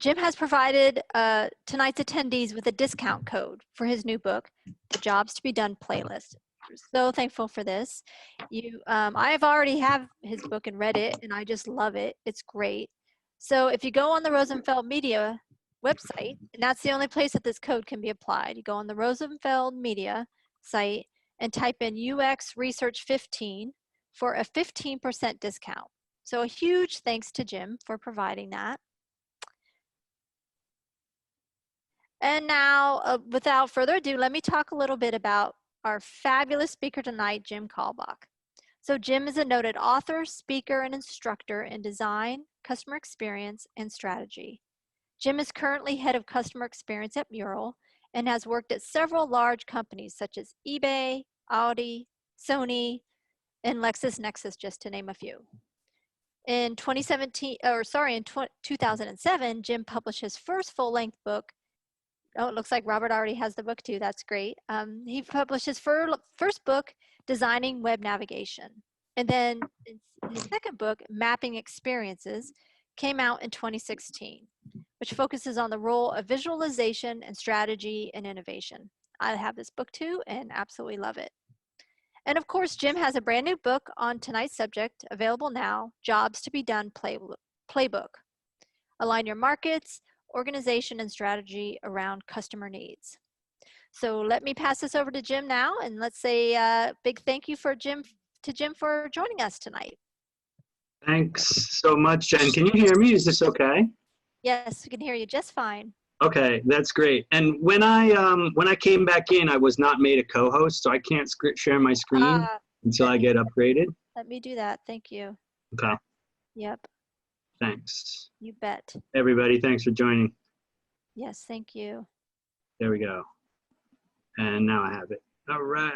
Jim has provided tonight's attendees with a discount code for his new book, The Jobs to Be Done playlist. We're so thankful for this. I have already have his book and read it, and I just love it. It's great. So if you go on the Rosenfeld Media website, and that's the only place that this code can be applied, you go on the Rosenfeld Media site and type in UX Research 15 for a 15% discount. So a huge thanks to Jim for providing that. And now, without further ado, let me talk a little bit about our fabulous speaker tonight, Jim Kalbach. So Jim is a noted author, speaker, and instructor in design, customer experience, and strategy. Jim is currently head of customer experience at Mural and has worked at several large companies such as eBay, Audi, Sony, and LexisNexis, just to name a few. In 2007, Jim published his first full-length book. Oh, it looks like Robert already has the book too. That's great. He published his first book, Designing Web Navigation. And then his second book, Mapping Experiences, came out in 2016, which focuses on the role of visualization and strategy and innovation. I have this book too and absolutely love it. And of course, Jim has a brand new book on tonight's subject, available now, Jobs to Be Done Playbook. Align your markets, organization, and strategy around customer needs. So let me pass this over to Jim now, and let's say a big thank you to Jim for joining us tonight. Thanks so much, Jen. Can you hear me? Is this okay? Yes, we can hear you just fine. Okay, that's great. And when I came back in, I was not made a co-host, so I can't share my screen until I get upgraded. Let me do that. Thank you. Okay. Yep. Thanks. You bet. Everybody, thanks for joining. Yes, thank you. There we go. And now I have it. All right.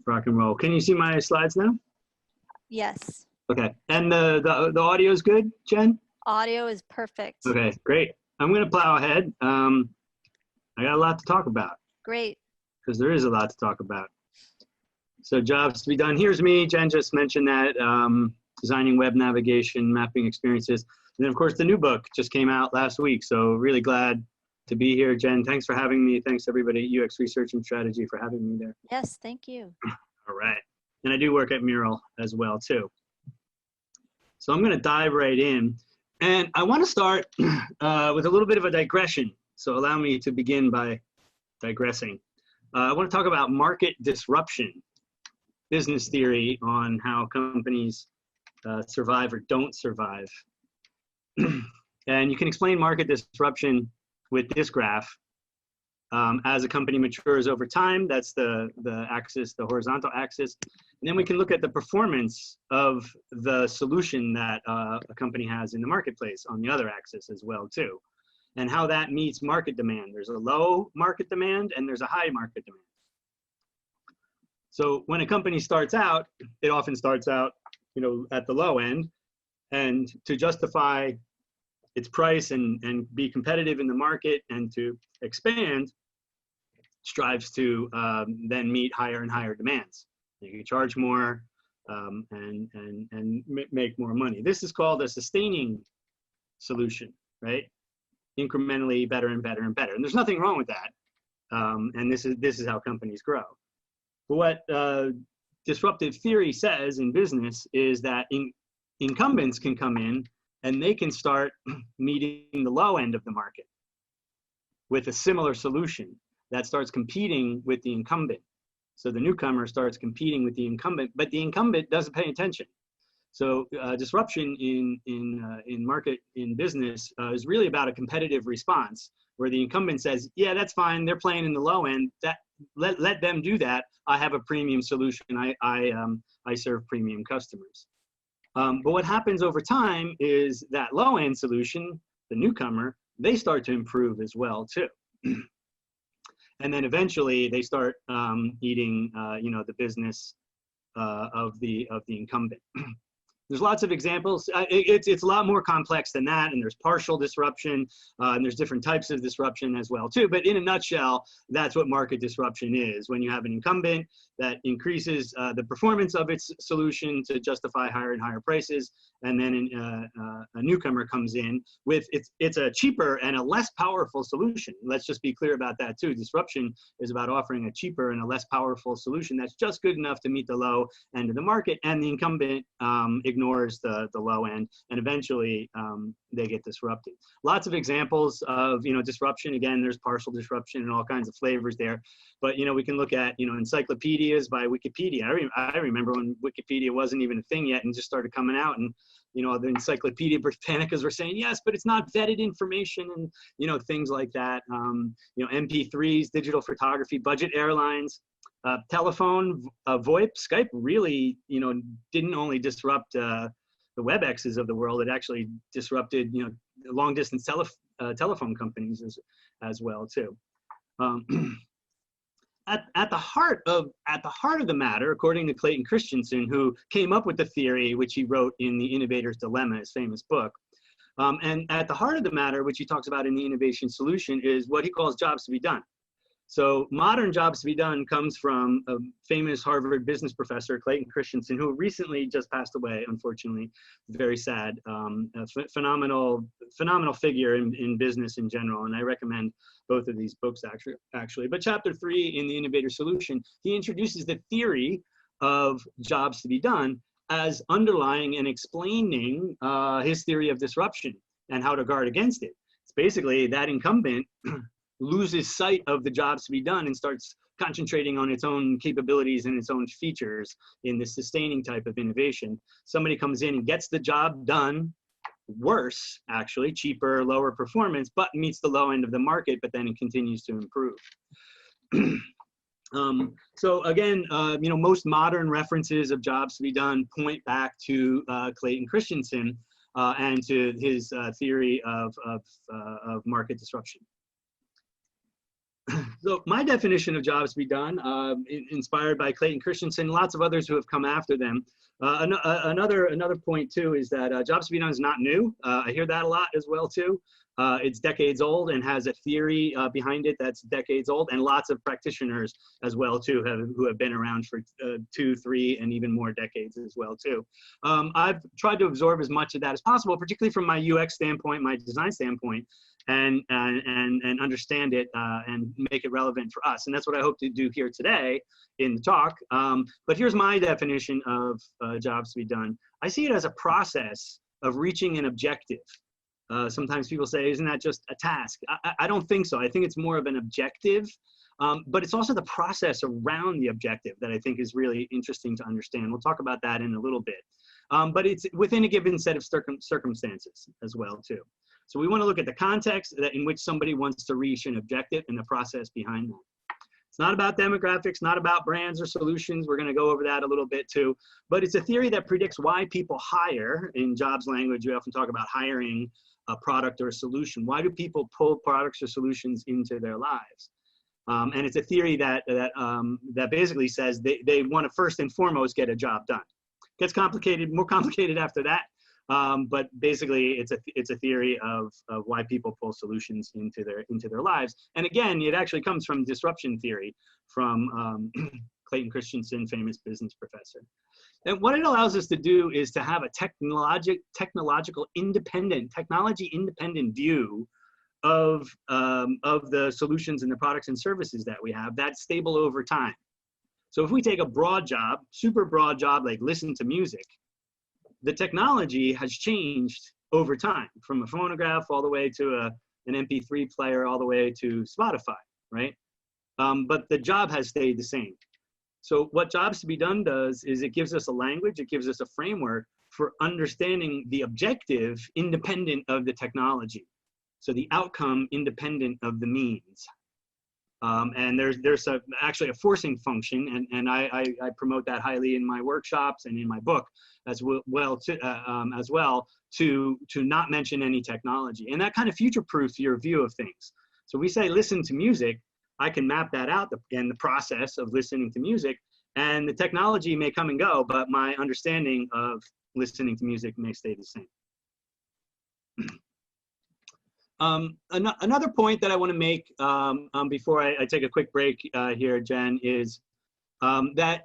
Rock and roll. Can you see my slides now? Yes. Okay. And the audio is good, Jen? Audio is perfect. Okay, great. I'm going to plow ahead. I got a lot to talk about. Great. Because there is a lot to talk about. So jobs to be done. Here's me. Jen just mentioned that. Designing web navigation, mapping experiences. And then, of course, the new book just came out last week. So really glad to be here. Jen, thanks for having me. Thanks, everybody at UX Research and Strategy for having me there. Yes, thank you. All right. And I do work at Mural as well, too. So I'm going to dive right in. And I want to start with a little bit of a digression. So allow me to begin by digressing. I want to talk about market disruption, business theory on how companies survive or don't survive. And you can explain market disruption with this graph. As a company matures over time, that's the axis, the horizontal axis. And then we can look at the performance of the solution that a company has in the marketplace on the other axis as well too. And how that meets market demand. There's a low market demand and there's a high market demand. So when a company starts out, it often starts out, you know, at the low end, and to justify its price and be competitive in the market and to expand, strives to then meet higher and higher demands. You can charge more and make more money. This is called a sustaining solution, right? Incrementally better and better and better. And there's nothing wrong with that. And this is how companies grow. But what disruptive theory says in business is that incumbents can come in and they can start meeting the low end of the market with a similar solution that starts competing with the incumbent. So the newcomer starts competing with the incumbent, but the incumbent doesn't pay attention. So disruption in market, in business, is really about a competitive response where the incumbent says, yeah, that's fine, they're playing in the low end, let them do that. I have a premium solution, I serve premium customers. But what happens over time is that low end solution, the newcomer, they start to improve as well too. And then eventually they start eating, you know, the business of the incumbent. There's lots of examples. It's a lot more complex than that, and there's partial disruption, and there's different types of disruption as well too. But in a nutshell, that's what market disruption is. When you have an incumbent that increases the performance of its solution to justify higher and higher prices, and then a newcomer comes in with it's a cheaper and a less powerful solution. Let's just be clear about that too. Disruption is about offering a cheaper and a less powerful solution that's just good enough to meet the low end of the market, and the incumbent ignores the low end, and eventually they get disrupted. Lots of examples of disruption. Again, there's partial disruption and all kinds of flavors there, but we can look at encyclopedias by Wikipedia. I remember when Wikipedia wasn't even a thing yet and just started coming out, and the Encyclopedia Britannicas were saying yes, but it's not vetted information, and things like that. MP3s, digital photography, budget airlines. Telephone, VoIP, Skype really, didn't only disrupt the WebExes of the world, it actually disrupted, long distance telephone companies as well too. At the heart of the matter, according to Clayton Christensen, who came up with the theory, which he wrote in The Innovator's Dilemma, his famous book, and at the heart of the matter, which he talks about in the Innovation Solution, is what he calls jobs to be done. So modern jobs to be done comes from a famous Harvard business professor, Clayton Christensen, who recently just passed away, unfortunately. Very sad. A phenomenal figure in business in general, and I recommend both of these books actually. But chapter 3 in The Innovator Solution, he introduces the theory of jobs to be done as underlying and explaining his theory of disruption and how to guard against it. It's basically that incumbent loses sight of the jobs to be done and starts concentrating on its own capabilities and its own features in the sustaining type of innovation. Somebody comes in and gets the job done, worse, actually, cheaper, lower performance, but meets the low end of the market, but then it continues to improve. So again, most modern references of jobs to be done point back to Clayton Christensen and to his theory of market disruption. So my definition of jobs to be done, inspired by Clayton Christensen, lots of others who have come after them. Another point too is that jobs to be done is not new. I hear that a lot as well too. It's decades old and has a theory behind it that's decades old, and lots of practitioners as well too who have been around for 2, 3, and even more decades as well too. I've tried to absorb as much of that as possible, particularly from my UX standpoint, my design standpoint, and understand it and make it relevant for us. And that's what I hope to do here today in the talk. But here's my definition of jobs to be done. I see it as a process of reaching an objective. Sometimes people say, isn't that just a task? I don't think so. I think it's more of an objective, but it's also the process around the objective that I think is really interesting to understand. We'll talk about that in a little bit. But it's within a given set of circumstances as well too. So we want to look at the context in which somebody wants to reach an objective and the process behind that. It's not about demographics, not about brands or solutions. We're going to go over that a little bit too. But it's a theory that predicts why people hire. In jobs language, we often talk about hiring a product or a solution. Why do people pull products or solutions into their lives? And it's a theory that basically says they want to first and foremost get a job done. Gets complicated, more complicated after that. But basically, it's a theory of why people pull solutions into their lives. And again, it actually comes from disruption theory from Clayton Christensen, famous business professor. And what it allows us to do is to have a technology independent view of the solutions and the products and services that we have that's stable over time. So if we take a broad job, super broad job, like listen to music, the technology has changed over time, from a phonograph all the way to an MP3 player, all the way to Spotify, right? But the job has stayed the same. So what jobs to be done does is it gives us a language, it gives us a framework for understanding the objective independent of the technology. So the outcome independent of the means. And there's actually a forcing function, and I promote that highly in my workshops and in my book as well to not mention any technology. And that kind of future-proofs your view of things. So we say listen to music, I can map that out in the process of listening to music, and the technology may come and go, but my understanding of listening to music may stay the same. Another point that I want to make before I take a quick break here, Jen, is that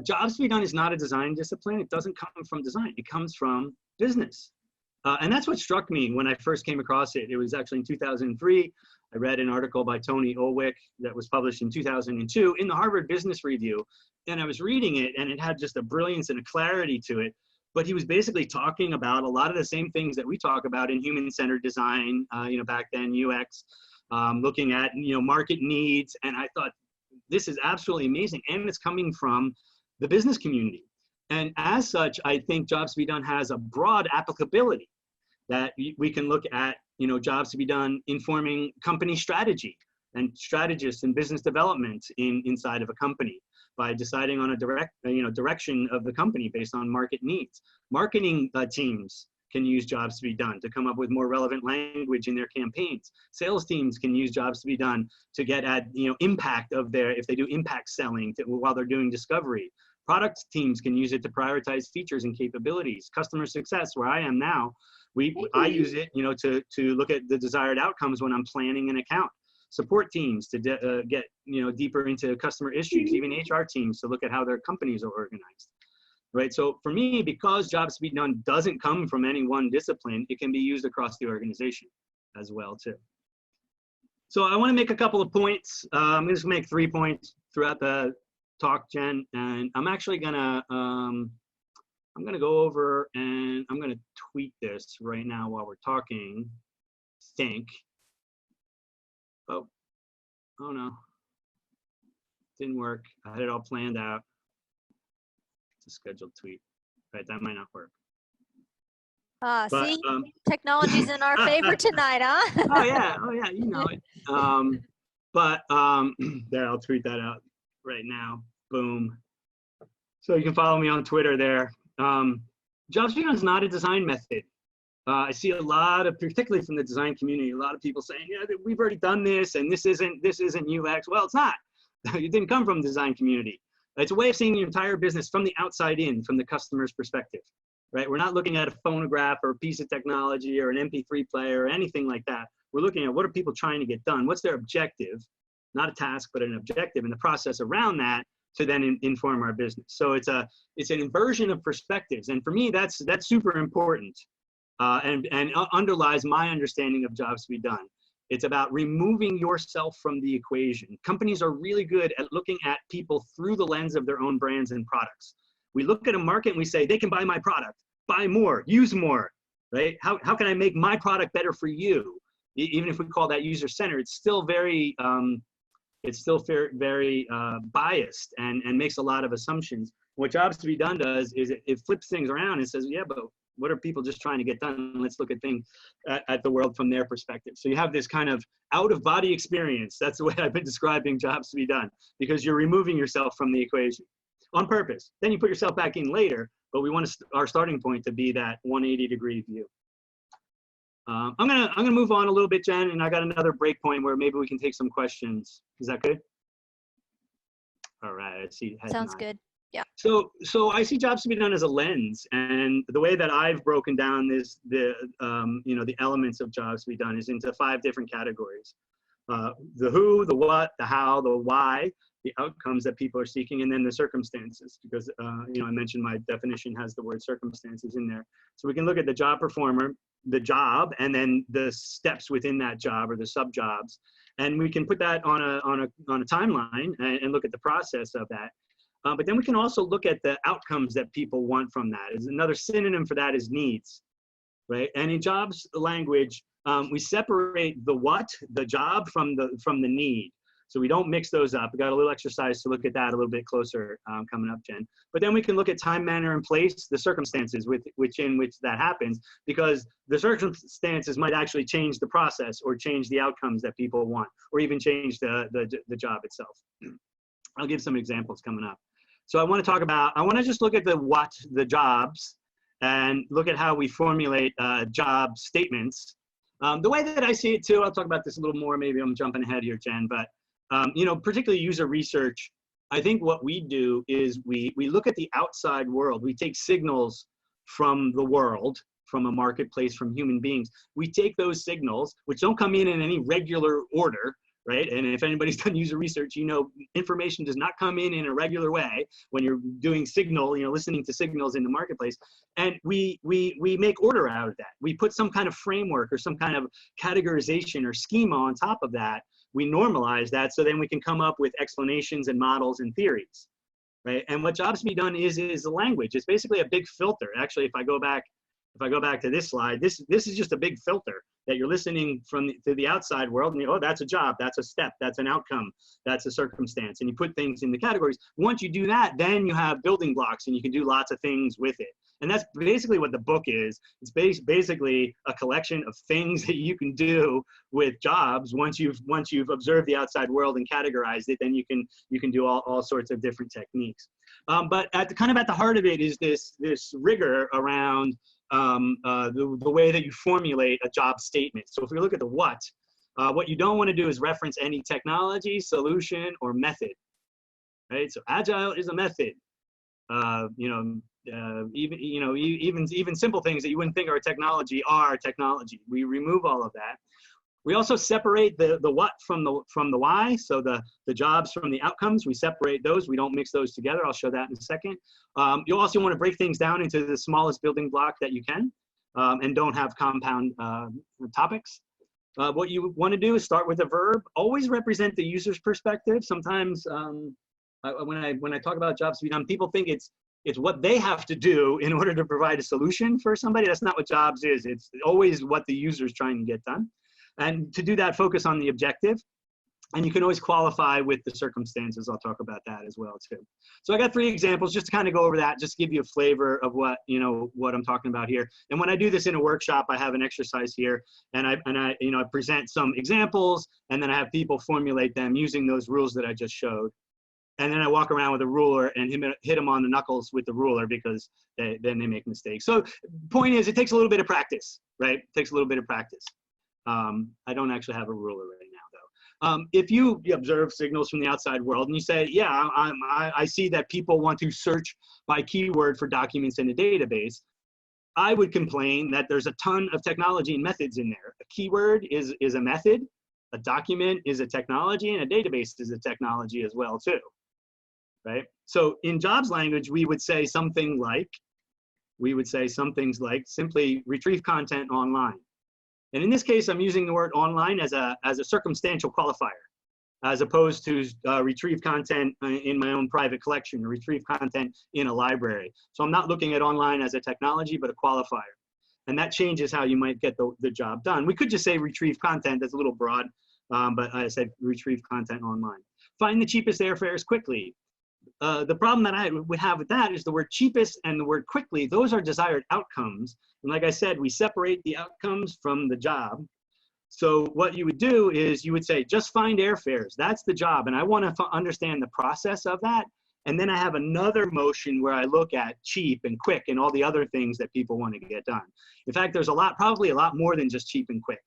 jobs to be done is not a design discipline. It doesn't come from design. It comes from business. And that's what struck me when I first came across it. It was actually in 2003. I read an article by Tony Olwick that was published in 2002 in the Harvard Business Review. And I was reading it, and it had just a brilliance and a clarity to it. But he was basically talking about a lot of the same things that we talk about in human-centered design, back then, UX, looking at, market needs. And I thought, this is absolutely amazing. And it's coming from the business community. And as such, I think Jobs to be Done has a broad applicability that we can look at, jobs to be done informing company strategy and strategists and business development inside of a company by deciding on a direction of the company based on market needs. Marketing teams can use Jobs to be Done to come up with more relevant language in their campaigns. Sales teams can use Jobs to be Done to get at, impact of if they do impact selling while they're doing discovery. Product teams can use it to prioritize features and capabilities. Customer success, where I am now, I use it, to look at the desired outcomes when I'm planning an account. Support teams to get, deeper into customer issues, even HR teams to look at how their companies are organized, right? So for me, because Jobs to be Done doesn't come from any one discipline, it can be used across the organization as well too. So I want to make a couple of points. I'm just gonna make 3 points throughout the talk, Jen, and I'm actually gonna I'm gonna go over and I'm gonna tweet this right now while we're talking. Oh no, didn't work. I had it all planned out. It's a scheduled tweet, right? That might not work. See, technology's in our favor tonight, huh? oh yeah, you know it. There, I'll tweet that out right now. Boom. So you can follow me on Twitter there. Jobs to be Done is not a design method. I see a lot of, particularly from the design community, a lot of people saying, yeah, we've already done this and this isn't UX. Well, it's not. It didn't come from the design community. It's a way of seeing your entire business from the outside in, from the customer's perspective, right? We're not looking at a phonograph or a piece of technology or an MP3 player or anything like that. We're looking at what are people trying to get done? What's their objective? Not a task, but an objective, and the process around that to then inform our business. So it's an inversion of perspectives. And for me, that's super important. And underlies my understanding of Jobs to be Done. It's about removing yourself from the equation. Companies are really good at looking at people through the lens of their own brands and products. We look at a market and we say, they can buy my product, buy more, use more, right? How can I make my product better for you? Even if we call that user-centered, it's still very, biased and makes a lot of assumptions. What Jobs to be Done does is it flips things around and says, yeah, but what are people just trying to get done? Let's look at things at the world from their perspective. So you have this kind of out-of-body experience. That's the way I've been describing Jobs to be Done, because you're removing yourself from the equation on purpose. Then you put yourself back in later, but we want our starting point to be that 180-degree view. I'm gonna move on a little bit, Jen, and I got another break point where maybe we can take some questions. Is that good? All right, I see. Sounds good. Yeah. So I see Jobs to be Done as a lens, and the way that I've broken down the elements of Jobs to be Done is into 5 different categories: the who, the what, the how, the why, the outcomes that people are seeking, and then the circumstances. Because I mentioned my definition has the word circumstances in there. So we can look at the job performer, the job, and then the steps within that job or the sub jobs, and we can put that on a timeline and look at the process of that. But then we can also look at the outcomes that people want from that. Another synonym for that is needs, right? And in jobs language, we separate the what, the job, from the need. So we don't mix those up. We got a little exercise to look at that a little bit closer coming up, Jen. But then we can look at time, manner, and place, the circumstances in which that happens, because the circumstances might actually change the process or change the outcomes that people want, or even change the job itself. I'll give some examples coming up. So I want to just look at the jobs, and look at how we formulate job statements. The way that I see it too, I'll talk about this a little more, maybe I'm jumping ahead here, Jen, but particularly user research, I think what we do is we look at the outside world. We take signals from the world, from a marketplace, from human beings. We take those signals, which don't come in any regular order, right? And if anybody's done user research, you know, information does not come in a regular way when you're doing signal, you know, listening to signals in the marketplace. And we make order out of that. We put some kind of framework or some kind of categorization or schema on top of that. We normalize that, so then we can come up with explanations and models and theories, right? And what jobs to be done is the language. It's basically a big filter. Actually, if I go back to this slide, this is just a big filter that you're listening to the outside world, and you go, oh, that's a job, that's a step, that's an outcome, that's a circumstance, and you put things in the categories. Once you do that, then you have building blocks, and you can do lots of things with it. And that's basically what the book is. It's basically a collection of things that you can do with jobs. Once you've observed the outside world and categorized it, then you can do all sorts of different techniques. But at the heart of it is this rigor around the way that you formulate a job statement. So if we look at the what you don't want to do is reference any technology, solution, or method, right? So agile is a method. Even simple things that you wouldn't think are technology are technology. We remove all of that. We also separate the what from the why. So the jobs from the outcomes, we separate those. We don't mix those together. I'll show that in a second. You also want to break things down into the smallest building block that you can, and don't have compound topics. What you want to do is start with a verb. Always represent the user's perspective. Sometimes when I talk about jobs to be done, people think it's what they have to do in order to provide a solution for somebody. That's not what jobs is. It's always what the user is trying to get done. And to do that, focus on the objective. And you can always qualify with the circumstances. I'll talk about that as well too. So I got 3 examples just to kind of go over that, just give you a flavor of what I'm talking about here. And when I do this in a workshop, I have an exercise here, and I present some examples, and then I have people formulate them using those rules that I just showed. And then I walk around with a ruler and hit them on the knuckles with the ruler, because then they make mistakes. So point is, it takes a little bit of practice, right? It takes a little bit of practice. I don't actually have a ruler right now, though. If you observe signals from the outside world and you say, yeah, I see that people want to search by keyword for documents in a database, I would complain that there's a ton of technology and methods in there. A keyword is a method, a document is a technology, and a database is a technology as well, too. Right? So in jobs language, we would say some things like simply retrieve content online. And in this case, I'm using the word online as a circumstantial qualifier, as opposed to retrieve content in my own private collection, or retrieve content in a library. So I'm not looking at online as a technology, but a qualifier. And that changes how you might get the job done. We could just say retrieve content. That's a little broad, but I said retrieve content online. Find the cheapest airfares quickly. The problem that I would have with that is the word cheapest and the word quickly. Those are desired outcomes. And like I said, we separate the outcomes from the job. So what you would do is you would say, just find airfares. That's the job. And I want to understand the process of that. And then I have another motion where I look at cheap and quick and all the other things that people want to get done. In fact, there's probably a lot more than just cheap and quick.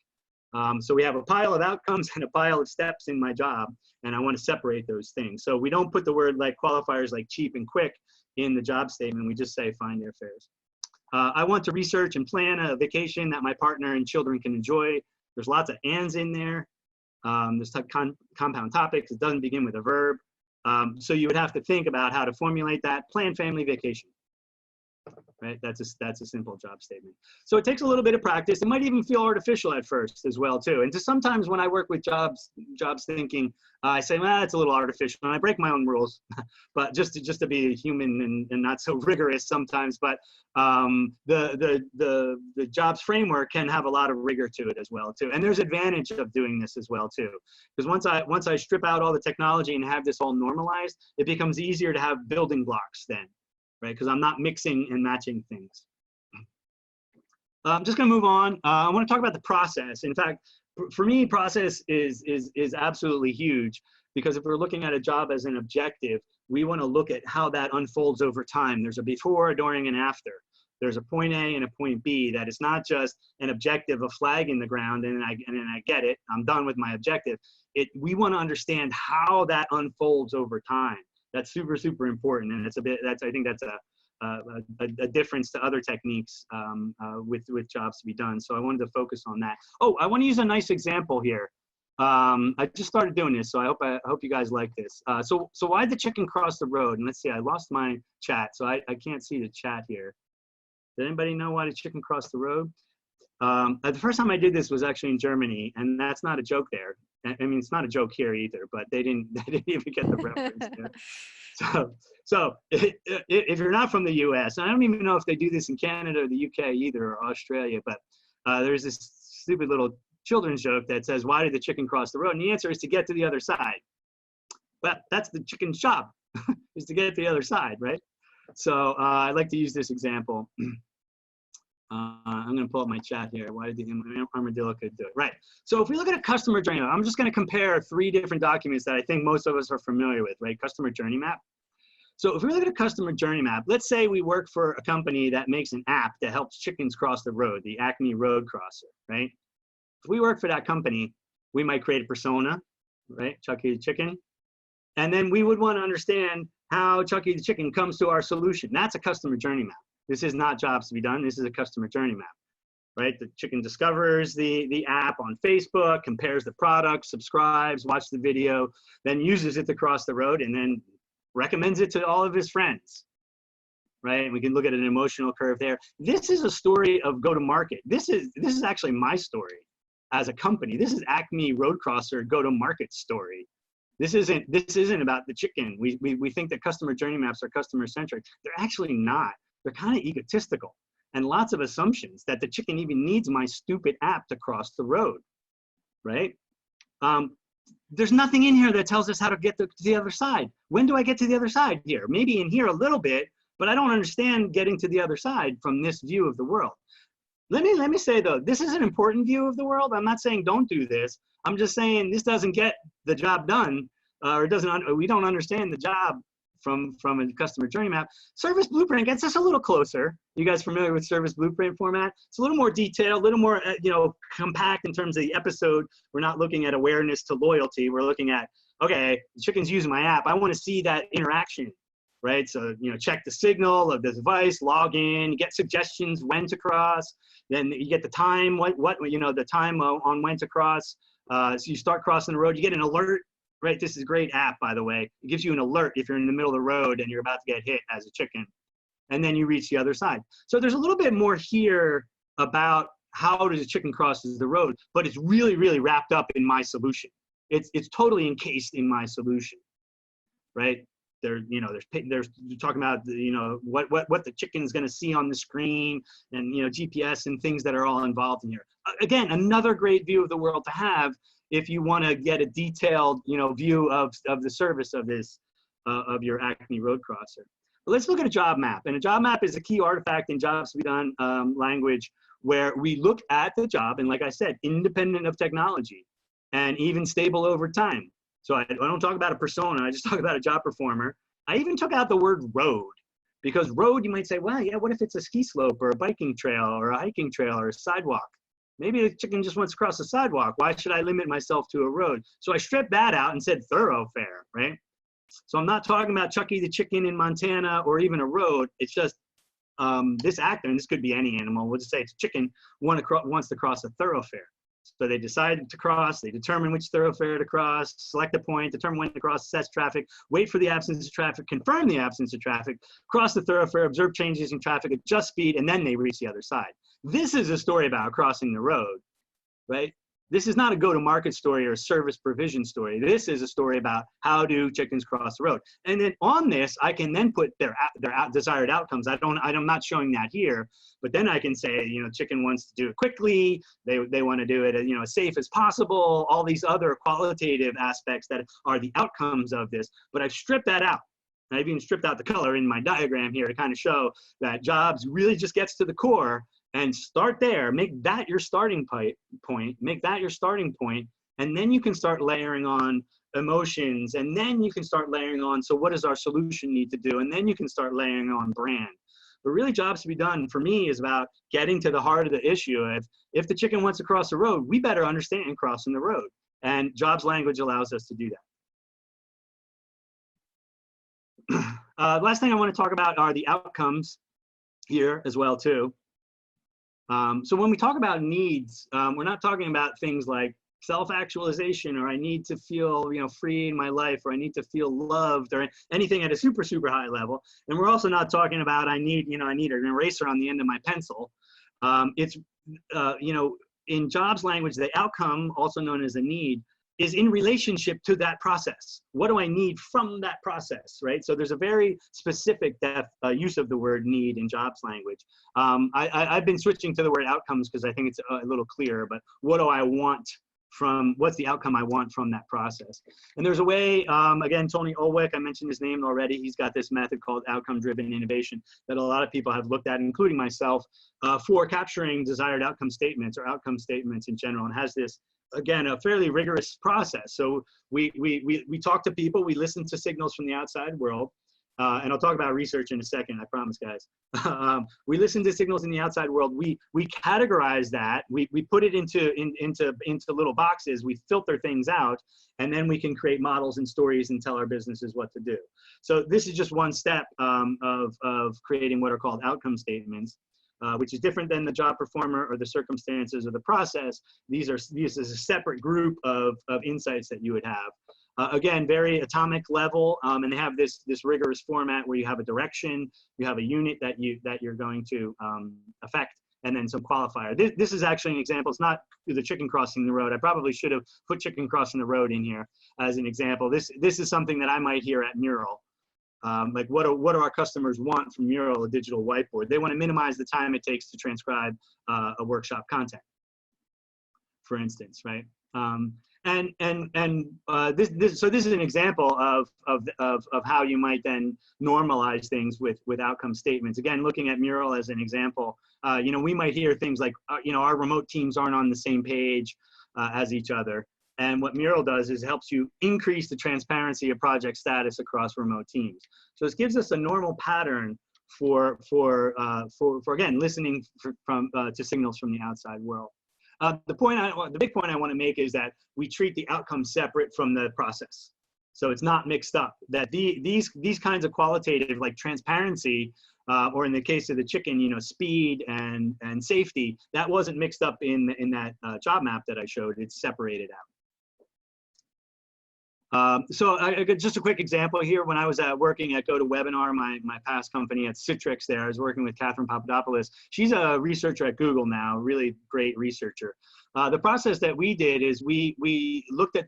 So we have a pile of outcomes and a pile of steps in my job, and I want to separate those things. So we don't put the word like qualifiers like cheap and quick in the job statement. We just say find airfares. I want to research and plan a vacation that my partner and children can enjoy. There's lots of ands in there. There's compound topics. It doesn't begin with a verb. So you would have to think about how to formulate that. Plan family vacation. Right? That's a simple job statement. So it takes a little bit of practice. It might even feel artificial at first as well too. And sometimes when I work with jobs thinking, I say, well, it's a little artificial, and I break my own rules, but just to be human and not so rigorous sometimes. But the jobs framework can have a lot of rigor to it as well too. And there's advantage of doing this as well too, because once I strip out all the technology and have this all normalized, it becomes easier to have building blocks then. Right, because I'm not mixing and matching things. I'm just going to move on. I want to talk about the process. In fact, for me, process is absolutely huge, because if we're looking at a job as an objective, we want to look at how that unfolds over time. There's a before, a during, and after. There's a point A and a point B. That is not just an objective, a flag in the ground, and then I get it. I'm done with my objective. We want to understand how that unfolds over time. That's super, super important, and I think that's a difference to other techniques with jobs to be done. So I wanted to focus on that. Oh, I want to use a nice example here. I just started doing this, so I hope you guys like this. So why did the chicken cross the road? And let's see, I lost my chat, so I can't see the chat here. Did anybody know why the chicken crossed the road? The first time I did this was actually in Germany, and that's not a joke there. I mean, it's not a joke here either, but they didn't even get the reference. So if you're not from the US, and I don't even know if they do this in Canada or the UK either, or Australia, but there's this stupid little children's joke that says, why did the chicken cross the road? And the answer is to get to the other side. But that's the chicken's job, is to get to the other side, right? So I like to use this example. I'm going to pull up my chat here. Why did the armadillo could do it? Right. So if we look at a customer journey map, I'm just going to compare 3 different documents that I think most of us are familiar with, right? Customer journey map. So if we look at a customer journey map, let's say we work for a company that makes an app that helps chickens cross the road, the Acme Road Crosser, right? If we work for that company, we might create a persona, right? Chucky the chicken. And then we would want to understand how Chucky the chicken comes to our solution. That's a customer journey map. This is not jobs to be done. This is a customer journey map, right? The chicken discovers the app on Facebook, compares the product, subscribes, watches the video, then uses it to cross the road, and then recommends it to all of his friends, right? And we can look at an emotional curve there. This is a story of go-to-market. This is actually my story as a company. This is Acme Road Crosser go-to-market story. This isn't about the chicken. We think that customer journey maps are customer-centric. They're actually not. They're kind of egotistical, and lots of assumptions that the chicken even needs my stupid app to cross the road, right? There's nothing in here that tells us how to get to the other side. When do I get to the other side here? Maybe in here a little bit, but I don't understand getting to the other side from this view of the world. Let me say though, this is an important view of the world. I'm not saying don't do this. I'm just saying this doesn't get the job done, or we don't understand the job from a customer journey map. Service blueprint gets us a little closer. You guys familiar with service blueprint format? It's a little more detailed, a little more compact in terms of the episode. We're not looking at awareness to loyalty. We're looking at, okay, the chicken's using my app. I want to see that interaction, right? So check the signal of the device, log in, get suggestions when to cross. Then you get the time, the time on when to cross. So you start crossing the road. You get an alert. Right, this is a great app, by the way. It gives you an alert if you're in the middle of the road and you're about to get hit as a chicken. And then you reach the other side. So there's a little bit more here about how does a chicken crosses the road, but it's really, really wrapped up in my solution. It's totally encased in my solution, right? You're talking about what the chicken's going to see on the screen, and GPS and things that are all involved in here. Again, another great view of the world to have if you want to get a detailed view of the service of this of your Acme Road Crosser. But let's look at a job map. And a job map is a key artifact in jobs to be done language, where we look at the job, and like I said, independent of technology and even stable over time. So I don't talk about a persona, I just talk about a job performer. I even took out the word road, because road, you might say, well, yeah, what if it's a ski slope or a biking trail or a hiking trail or a sidewalk? Maybe the chicken just wants to cross a sidewalk. Why should I limit myself to a road? So I stripped that out and said thoroughfare, right? So I'm not talking about Chucky the chicken in Montana or even a road. It's just this actor, and this could be any animal, we'll just say it's a chicken, wants to cross a thoroughfare. So they decide to cross, they determine which thoroughfare to cross, select a point, determine when to cross, assess traffic, wait for the absence of traffic, confirm the absence of traffic, cross the thoroughfare, observe changes in traffic, adjust speed, and then they reach the other side. This is a story about crossing the road, right? This is not a go-to-market story or a service provision story. This is a story about how do chickens cross the road. And then on this, I can then put their desired outcomes. I'm not showing that here, but then I can say, chicken wants to do it quickly. They want to do it as safe as possible. All these other qualitative aspects that are the outcomes of this. But I've stripped that out. And I've even stripped out the color in my diagram here to kind of show that jobs really just gets to the core. And start there, make that your starting point, and then you can start layering on emotions, and then you can start layering on, so what does our solution need to do? And then you can start layering on brand. But really, jobs to be done for me is about getting to the heart of the issue. If the chicken wants to cross the road, we better understand crossing the road. And jobs language allows us to do that. last thing I want to talk about are the outcomes here as well too. So when we talk about needs, we're not talking about things like self-actualization, or I need to feel, free in my life, or I need to feel loved, or anything at a super, super high level. And we're also not talking about I need an eraser on the end of my pencil. It's, in jobs language, the outcome, also known as a need, is in relationship to that process. What do I need from that process, right? So there's a very specific use of the word need in jobs language. I've been switching to the word outcomes because I think it's a little clearer, but what do I want from, what's the outcome I want from that process? And there's a way, again, Tony Olwick, I mentioned his name already. He's got this method called outcome-driven innovation that a lot of people have looked at, including myself, for capturing desired outcome statements or outcome statements in general, and has this, again, a fairly rigorous process. So we talk to people, we listen to signals from the outside world, and I'll talk about research in a second, I promise, guys. We listen to signals in the outside world, we categorize that, we put it into little boxes, we filter things out, and then we can create models and stories and tell our businesses what to do. So this is just one step of creating what are called outcome statements. Which is different than the job performer or the circumstances or the process. This is a separate group of insights that you would have. Again, very atomic level, and they have this rigorous format where you have a direction, you have a unit that you're going to affect, and then some qualifier. This is actually an example. It's not the chicken crossing the road. I probably should have put chicken crossing the road in here as an example. This is something that I might hear at Mural. Like what do our customers want from Mural, a digital whiteboard? They want to minimize the time it takes to transcribe a workshop content, for instance, right? So this is an example of how you might then normalize things with outcome statements. Again, looking at Mural as an example, we might hear things like, our remote teams aren't on the same page as each other. And what Mural does is helps you increase the transparency of project status across remote teams. So this gives us a normal pattern for again, listening to signals from the outside world. The big point I want to make is that we treat the outcome separate from the process. So it's not mixed up. That these kinds of qualitative, like transparency, or in the case of the chicken, speed and safety, that wasn't mixed up in that job map that I showed. It's separated out. So just a quick example here. When I was working at GoToWebinar, my past company at Citrix there, I was working with Catherine Papadopoulos. She's a researcher at Google now, really great researcher. The process that we did is we looked at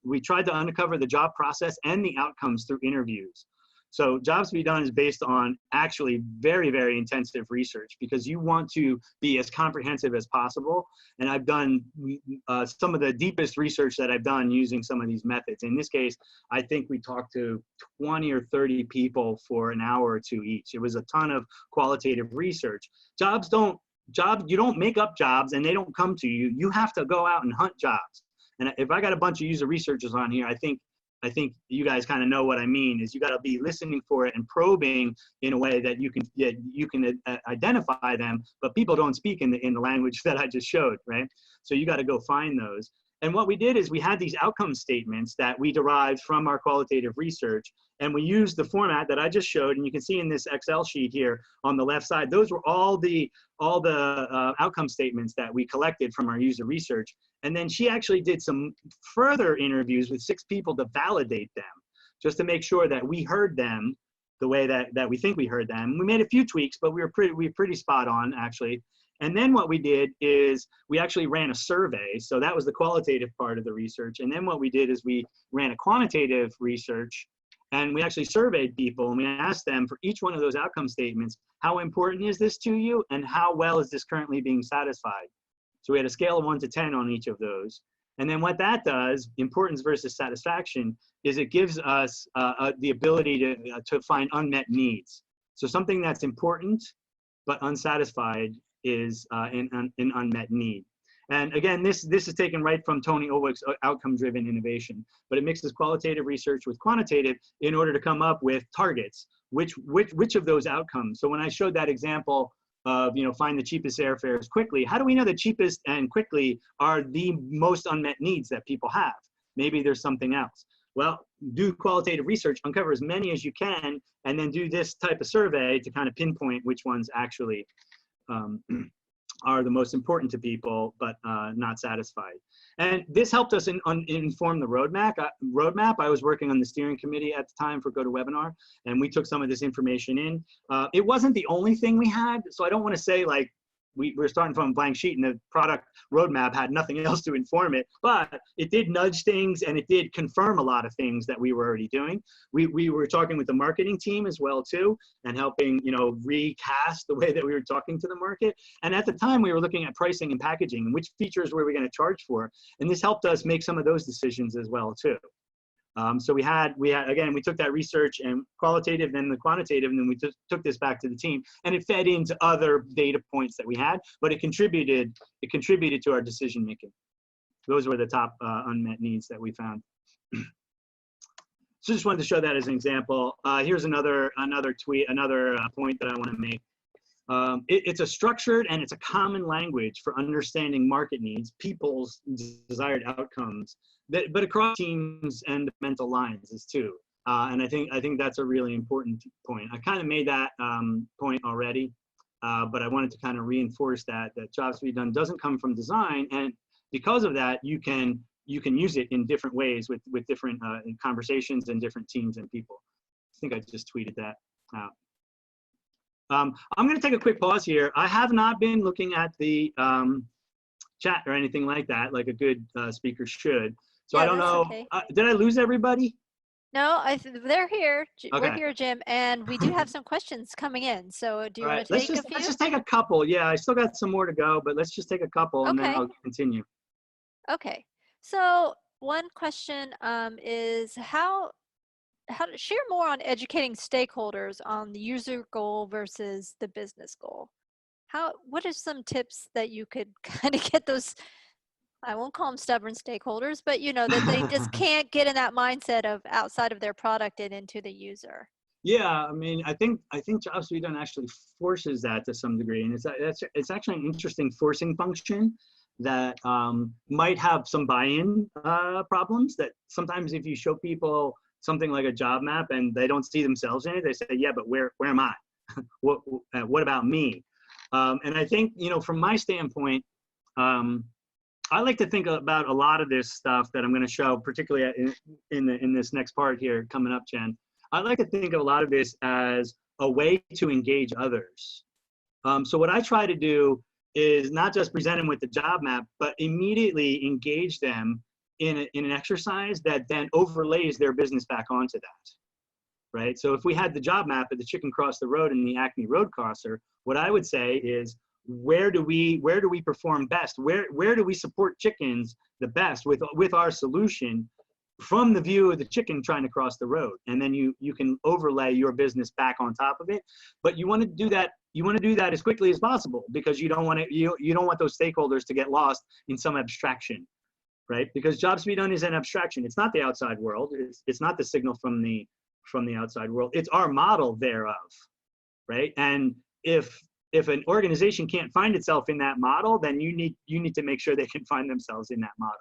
we tried to uncover the job process and the outcomes through interviews. So Jobs to be Done is based on actually very, very intensive research, because you want to be as comprehensive as possible. And I've done some of the deepest research that I've done using some of these methods. In this case, I think we talked to 20 or 30 people for an hour or two each. It was a ton of qualitative research. You don't make up jobs and they don't come to you. You have to go out and hunt jobs. And if I got a bunch of user researchers on here, I think you guys kind of know what I mean, is you got to be listening for it and probing in a way that you can identify them, but people don't speak in the language that I just showed, right? So you got to go find those. And what we did is we had these outcome statements that we derived from our qualitative research, and we used the format that I just showed, and you can see in this Excel sheet here on the left side, those were all the outcome statements that we collected from our user research. And then she actually did some further interviews with 6 people to validate them, just to make sure that we heard them the way that we think we heard them. We made a few tweaks, but we were pretty spot on, actually. And then what we did is we actually ran a survey. So that was the qualitative part of the research. And then what we did is we ran a quantitative research, and we actually surveyed people, and we asked them for each one of those outcome statements, how important is this to you, and how well is this currently being satisfied? So we had a scale of 1 to 10 on each of those. And then what that does, importance versus satisfaction, is it gives us the ability to find unmet needs. So something that's important but unsatisfied is an unmet need. And again, this is taken right from Tony Olwick's outcome-driven innovation, but it mixes qualitative research with quantitative in order to come up with targets. Which of those outcomes? So when I showed that example of, find the cheapest airfares quickly, how do we know the cheapest and quickly are the most unmet needs that people have? Maybe there's something else. Well, do qualitative research, uncover as many as you can, and then do this type of survey to kind of pinpoint which ones actually are the most important to people, but not satisfied. And this helped us inform the roadmap. I was working on the steering committee at the time for GoToWebinar, and we took some of this information in. It wasn't the only thing we had, so I don't want to say like we're starting from a blank sheet and the product roadmap had nothing else to inform it, but it did nudge things and it did confirm a lot of things that we were already doing. We were talking with the marketing team as well too, and helping, you know, recast the way that we were talking to the market. And at the time we were looking at pricing and packaging and which features were we going to charge for. And this helped us make some of those decisions as well too. So we had, again, we took that research and qualitative and the quantitative, and then we took this back to the team, and it fed into other data points that we had, but it contributed to our decision making. Those were the top unmet needs that we found. So just wanted to show that as an example. Here's another point that I want to make. It's a structured and it's a common language for understanding market needs, people's desired outcomes, but across teams and mental lines is too. And I think that's a really important point. I kind of made that point already, but I wanted to kind of reinforce that jobs to be done doesn't come from design, and because of that, you can use it in different ways with different conversations and different teams and people. I think I just tweeted that out. I'm going to take a quick pause here. I have not been looking at the chat or anything like that, like a good speaker should. So yeah, I don't know. Okay. Did I lose everybody? No, they're here. Okay. We're here, Jim, and we do have some questions coming in. So do you want to take a few? Let's just take a couple. Yeah, I still got some more to go, but let's just take a couple and then I'll continue. Okay. So one question is how to share more on educating stakeholders on the user goal versus the business goal. What are some tips that you could kind of get those, I won't call them stubborn stakeholders, but you know, that they just can't get in that mindset of outside of their product and into the user? Yeah, I mean, I think Jobs to be Done actually forces that to some degree, and it's actually an interesting forcing function that might have some buy-in problems. That sometimes if you show people something like a job map and they don't see themselves in it, they say, yeah, but where am I? what about me? And I think, you know, from my standpoint, I like to think about a lot of this stuff that I'm going to show, particularly in this next part here coming up, Jen. I like to think of a lot of this as a way to engage others. So what I try to do is not just present them with the job map, but immediately engage them in an exercise that then overlays their business back onto that, right? So if we had the job map of the chicken crossed the road and the Acme road crosser, what I would say is, where do we perform best? Where do we support chickens the best with our solution from the view of the chicken trying to cross the road? And then you can overlay your business back on top of it. But you want to do that. You want to do that as quickly as possible, because you don't want those stakeholders to get lost in some abstraction, right? Because Jobs to be Done is an abstraction. It's not the outside world. It's not the signal from the outside world. It's our model thereof, right? And if an organization can't find itself in that model, then you need to make sure they can find themselves in that model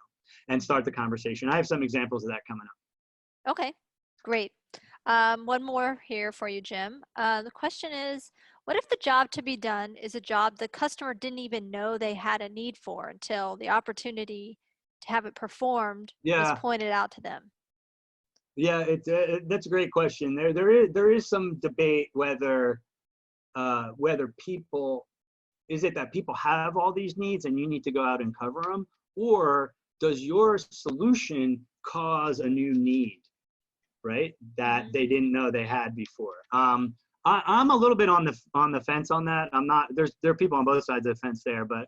and start the conversation. I have some examples of that coming up. Okay, great. One more here for you, Jim. The question is, what if the job to be done is a job the customer didn't even know they had a need for until the opportunity to have it performed was pointed out to them? Yeah, that's a great question. There is some debate whether people, is it that people have all these needs and you need to go out and cover them, or does your solution cause a new need, right, that they didn't know they had before? I'm a little bit on the fence on that. I'm not, there are people on both sides of the fence there, but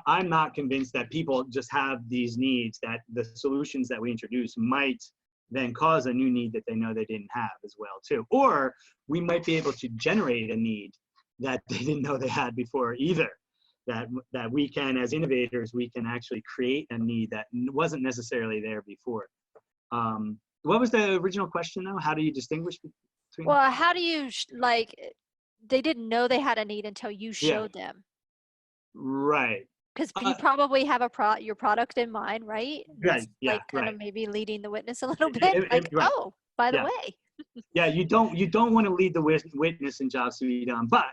I'm not convinced that people just have these needs, that the solutions that we introduce might then cause a new need that they know they didn't have as well too. Or we might be able to generate a need that they didn't know they had before either. That we can, as innovators, we can actually create a need that wasn't necessarily there before. What was the original question though? How do you distinguish between? Well, how do you, like, they didn't know they had a need until you showed them. Right. Because you probably have your product in mind, right? Right. Yeah. Like kind Right. of maybe leading the witness a little bit. Like, Right. oh, by the Yeah. way. Yeah. You don't want to lead the witness in jobs to be done. But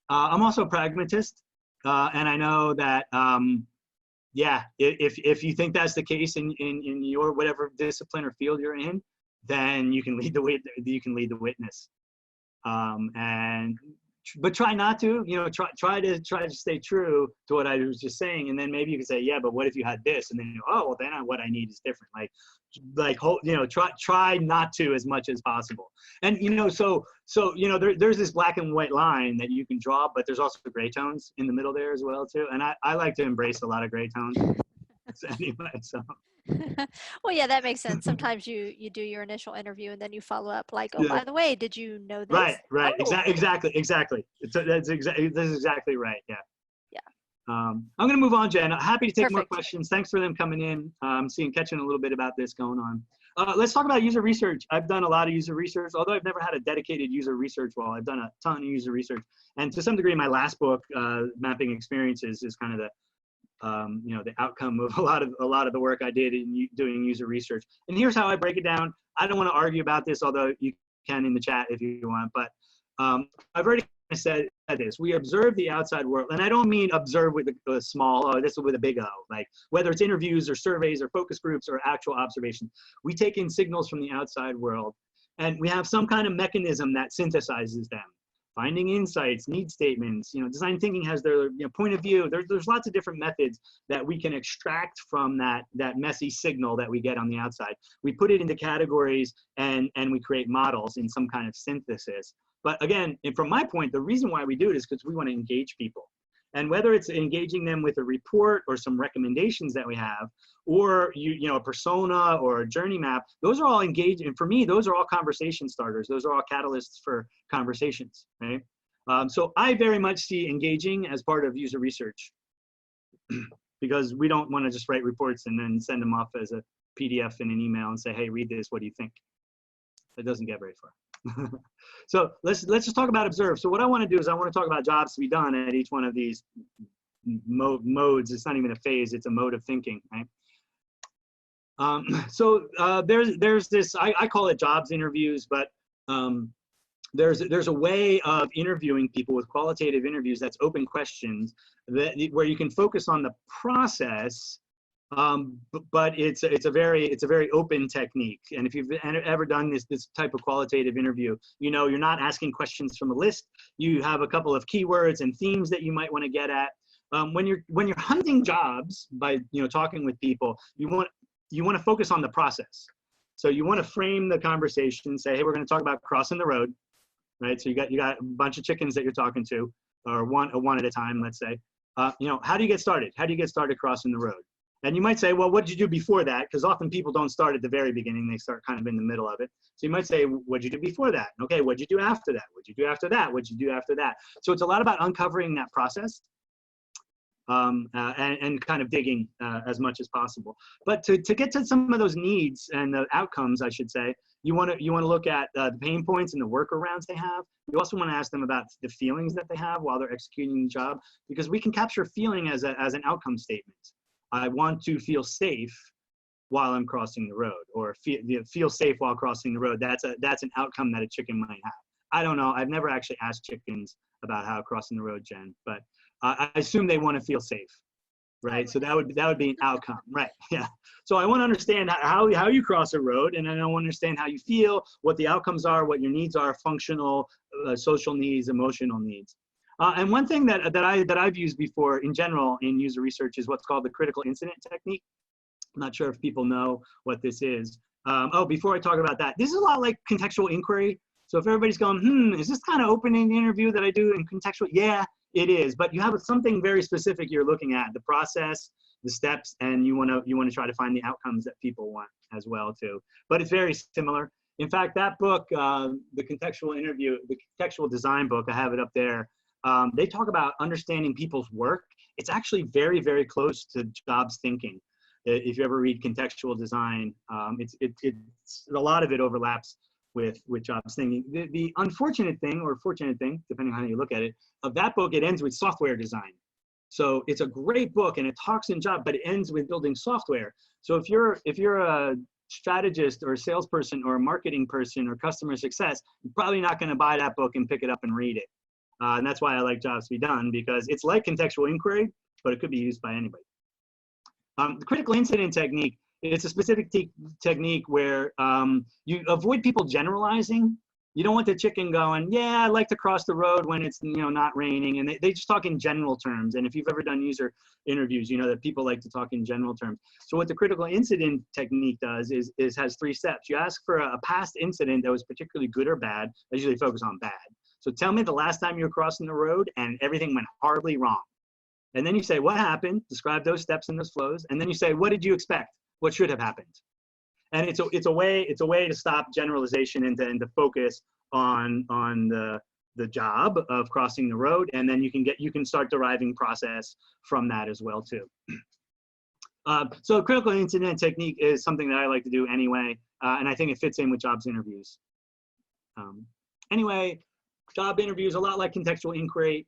I'm also a pragmatist, and I know that yeah, if you think that's the case in your whatever discipline or field you're in, then you can lead the witness. But try not to, try to stay true to what I was just saying, and then maybe you can say, yeah, but what if you had this, and then oh, well, then what I need is different. Try not to as much as possible. And so there's this black and white line that you can draw, but there's also gray tones in the middle there as well too. And I like to embrace a lot of gray tones. Anyway, so. Well, yeah, that makes sense. Sometimes you do your initial interview and then you follow up like, oh, Yeah. by the way, did you know this? Right. Oh. Exactly. That's exactly right. Yeah. Yeah. I'm going to move on, Jen. Happy to take more Perfect. questions. Thanks for them coming in. Catching a little bit about this going on. Let's talk about user research. I've done a lot of user research, although I've never had a dedicated user research role. I've done a ton of user research, and to some degree, my last book, Mapping Experiences, is kind of the outcome of a lot of the work I did in doing user research. And here's how I break it down. I don't want to argue about this, although you can in the chat if you want. But I've already said this. We observe the outside world, and I don't mean observe with a small O. This is with a big O. Like whether it's interviews or surveys or focus groups or actual observations, we take in signals from the outside world, and we have some kind of mechanism that synthesizes them. Finding insights, need statements, design thinking has their point of view. There's lots of different methods that we can extract from that messy signal that we get on the outside. We put it into categories and we create models in some kind of synthesis. But again, and from my point, the reason why we do it is because we want to engage people. And whether it's engaging them with a report or some recommendations that we have, or a persona or a journey map, those are all engaged. And for me, those are all conversation starters. Those are all catalysts for conversations, right? So I very much see engaging as part of user research because we don't want to just write reports and then send them off as a PDF in an email and say, hey, read this, what do you think? It doesn't get very far. So let's just talk about observe. So what I want to do is I want to talk about jobs to be done at each one of these modes. It's not even a phase, it's a mode of thinking, right? There's this, I call it jobs interviews, but there's a way of interviewing people with qualitative interviews that's open questions where you can focus on the process. But it's a very open technique, and if you've ever done this type of qualitative interview, you're not asking questions from a list. You have a couple of keywords and themes that you might want to get at. When you're hunting jobs by talking with people, you want to focus on the process. So you want to frame the conversation, say, hey, we're going to talk about crossing the road, right? So you got a bunch of chickens that you're talking to, or one at a time, let's say. How do you get started? How do you get started crossing the road? And you might say, well, what did you do before that? Because often people don't start at the very beginning. They start kind of in the middle of it. So you might say, what'd you do before that? Okay, what'd you do after that? What'd you do after that? What'd you do after that? So it's a lot about uncovering that process and kind of digging as much as possible. But to get to some of those needs and the outcomes, I should say, you want to look at the pain points and the workarounds they have. You also want to ask them about the feelings that they have while they're executing the job, because we can capture feeling as an outcome statement. I want to feel safe while I'm crossing the road, or feel safe while crossing the road. That's an outcome that a chicken might have. I don't know. I've never actually asked chickens about how crossing the road, Jen, but I assume they want to feel safe, right? So that would be an outcome, right? Yeah. So I want to understand how you cross a road, and I want to understand how you feel, what the outcomes are, what your needs are, functional, social needs, emotional needs. And one thing that I've used before in general in user research is what's called the critical incident technique. I'm not sure if people know what this is. Before I talk about that, this is a lot like contextual inquiry. So if everybody's going, is this kind of opening the interview that I do in contextual? Yeah, it is. But you have something very specific you're looking at, the process, the steps, and you want to try to find the outcomes that people want as well too. But it's very similar. In fact, that book, the contextual design book, I have it up there. They talk about understanding people's work. It's actually very, very close to jobs thinking. If you ever read contextual design, it's a lot of it overlaps with jobs thinking. The unfortunate thing, or fortunate thing, depending on how you look at it, of that book, it ends with software design. So it's a great book and it talks in job, but it ends with building software. So if you're a strategist or a salesperson or a marketing person or customer success, you're probably not going to buy that book and pick it up and read it. And that's why I like Jobs to be Done, because it's like contextual inquiry, but it could be used by anybody. The critical incident technique, it's a specific technique where you avoid people generalizing. You don't want the chicken going, yeah, I like to cross the road when it's not raining, and they just talk in general terms. And if you've ever done user interviews, you know that people like to talk in general terms. So what the critical incident technique does is has 3 steps. You ask for a past incident that was particularly good or bad. I usually focus on bad. So tell me the last time you were crossing the road and everything went horribly wrong. And then you say, what happened? Describe those steps and those flows. And then you say, what did you expect? What should have happened? And it's a way to stop generalization and to focus on the job of crossing the road, and then you can start deriving process from that as well too. So critical incident technique is something that I like to do anyway, and I think it fits in with jobs interviews. Anyway, job interviews a lot like contextual inquiry.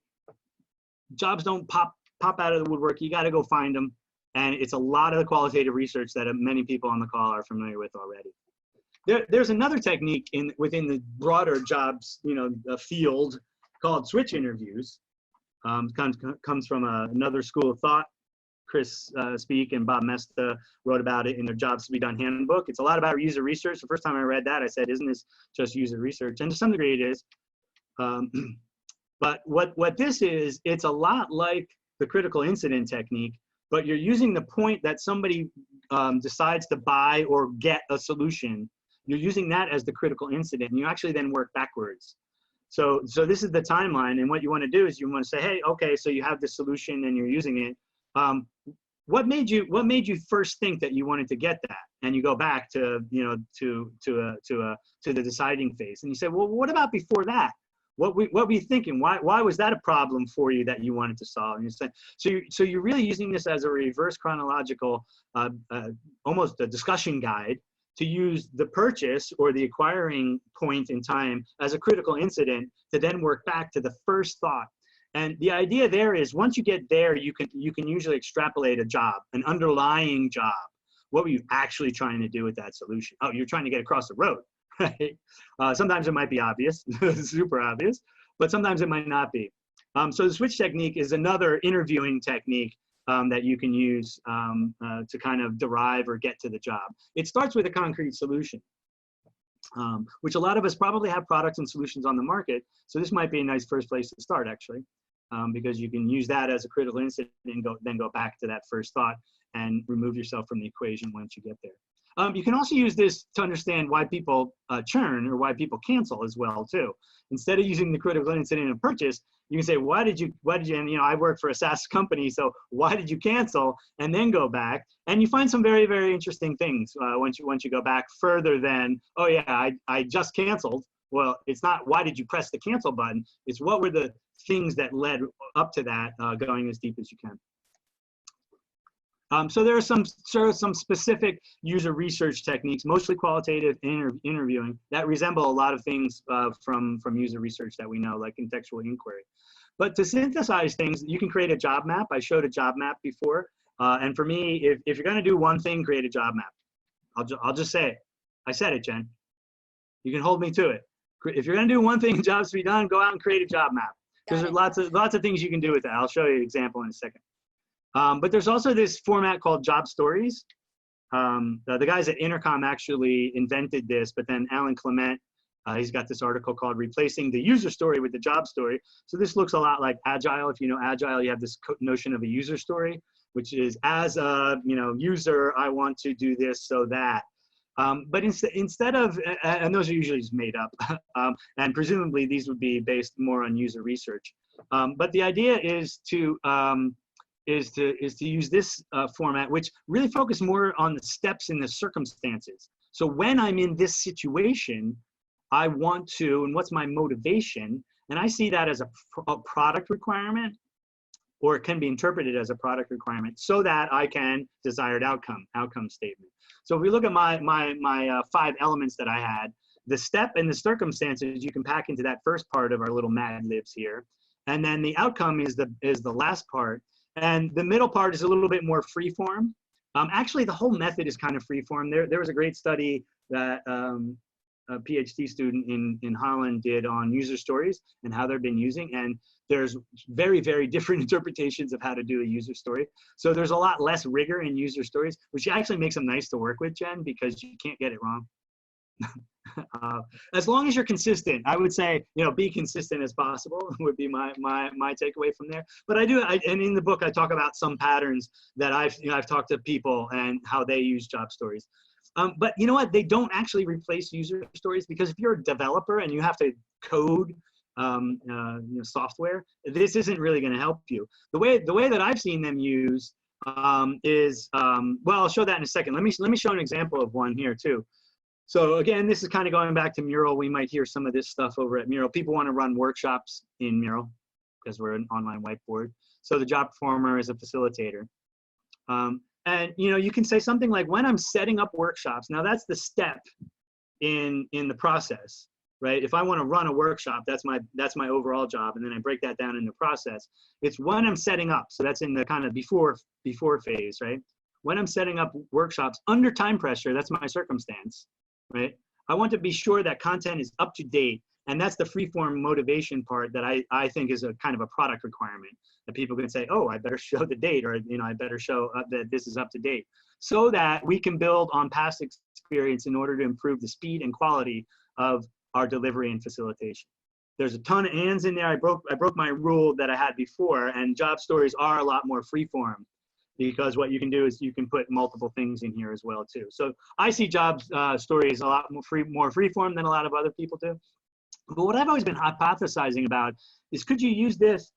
Jobs don't pop out of the woodwork. You got to go find them. And it's a lot of the qualitative research that many people on the call are familiar with already. There's another technique within the broader jobs field called switch interviews. Comes from another school of thought. Chris Speak and Bob Mesta wrote about it in their Jobs to be Done handbook. It's a lot about user research. The first time I read that, I said, isn't this just user research? And to some degree it is. But what this is, it's a lot like the critical incident technique, but you're using the point that somebody decides to buy or get a solution. You're using that as the critical incident, and you actually then work backwards. So this is the timeline, and what you want to do is you want to say, hey, okay, so you have this solution and you're using it. What made you first think that you wanted to get that? And you go back to the deciding phase, and you say, well, what about before that? What were you thinking? Why was that a problem for you that you wanted to solve? And you say, so you're really using this as a reverse chronological, almost a discussion guide to use the purchase or the acquiring point in time as a critical incident to then work back to the first thought. And the idea there is once you get there, you can usually extrapolate a job, an underlying job. What were you actually trying to do with that solution? Oh, you're trying to get across the road. Right? Sometimes it might be obvious, super obvious, but sometimes it might not be. So the switch technique is another interviewing technique that you can use to kind of derive or get to the job. It starts with a concrete solution, which a lot of us probably have products and solutions on the market. So this might be a nice first place to start, actually, because you can use that as a critical incident and then go back to that first thought and remove yourself from the equation once you get there. You can also use this to understand why people churn or why people cancel as well too. Instead of using the critical incident of purchase, you can say, why did you, and I work for a SaaS company, so why did you cancel? And then go back, and you find some very, very interesting things once you go back further than, oh yeah, I just canceled. Well, it's not why did you press the cancel button, it's what were the things that led up to that, going as deep as you can. So there are some specific user research techniques, mostly qualitative interviewing, that resemble a lot of things from user research that we know, like contextual inquiry. But to synthesize things, you can create a job map. I showed a job map before. And for me, if you're going to do one thing, create a job map. I'll just say it. I said it, Jen. You can hold me to it. If you're going to do one thing, jobs to be done, go out and create a job map. Because there's lots of things you can do with that. I'll show you an example in a second. But there's also this format called job stories. The guys at Intercom actually invented this, but then Alan Clement, he's got this article called Replacing the User Story with the Job Story. So this looks a lot like Agile. If you know Agile, you have this notion of a user story, which is as a user, I want to do this so that. But instead of, and those are usually just made up, and presumably these would be based more on user research. But the idea is to use this format, which really focus more on the steps and the circumstances. So when I'm in this situation, I want to, and what's my motivation? And I see that as a product requirement, or it can be interpreted as a product requirement, so that I can desired outcome statement. So if we look at my 5 elements that I had, the step and the circumstances you can pack into that first part of our little Mad Libs here, and then the outcome is the last part. And the middle part is a little bit more free form. Actually, the whole method is kind of free form. There was a great study that a PhD student in Holland did on user stories and how they've been using. And there's very, very different interpretations of how to do a user story. So there's a lot less rigor in user stories, which actually makes them nice to work with, Jen, because you can't get it wrong. As long as you're consistent, I would say, be consistent as possible would be my takeaway from there. But and in the book, I talk about some patterns that I've talked to people and how they use job stories. But you know what? They don't actually replace user stories, because if you're a developer and you have to code software, this isn't really going to help you. The way that I've seen them use is well, I'll show that in a second. Let me show an example of one here too. So again, this is kind of going back to Mural. We might hear some of this stuff over at Mural. People want to run workshops in Mural because we're an online whiteboard. So the job performer is a facilitator. And you can say something like, when I'm setting up workshops, now that's the step in the process, right? If I want to run a workshop, that's my overall job, and then I break that down in the process. It's when I'm setting up, so that's in the kind of before phase, right? When I'm setting up workshops under time pressure, that's my circumstance, right? I want to be sure that content is up to date, and that's the freeform motivation part that I think is a kind of a product requirement, that people can say, oh, I better show the date, or I better show that this is up to date, so that we can build on past experience in order to improve the speed and quality of our delivery and facilitation. There's a ton of ands in there. I broke my rule that I had before, and job stories are a lot more freeform, because what you can do is you can put multiple things in here as well too. So I see job stories a lot more freeform than a lot of other people do. But what I've always been hypothesizing about is, could you use this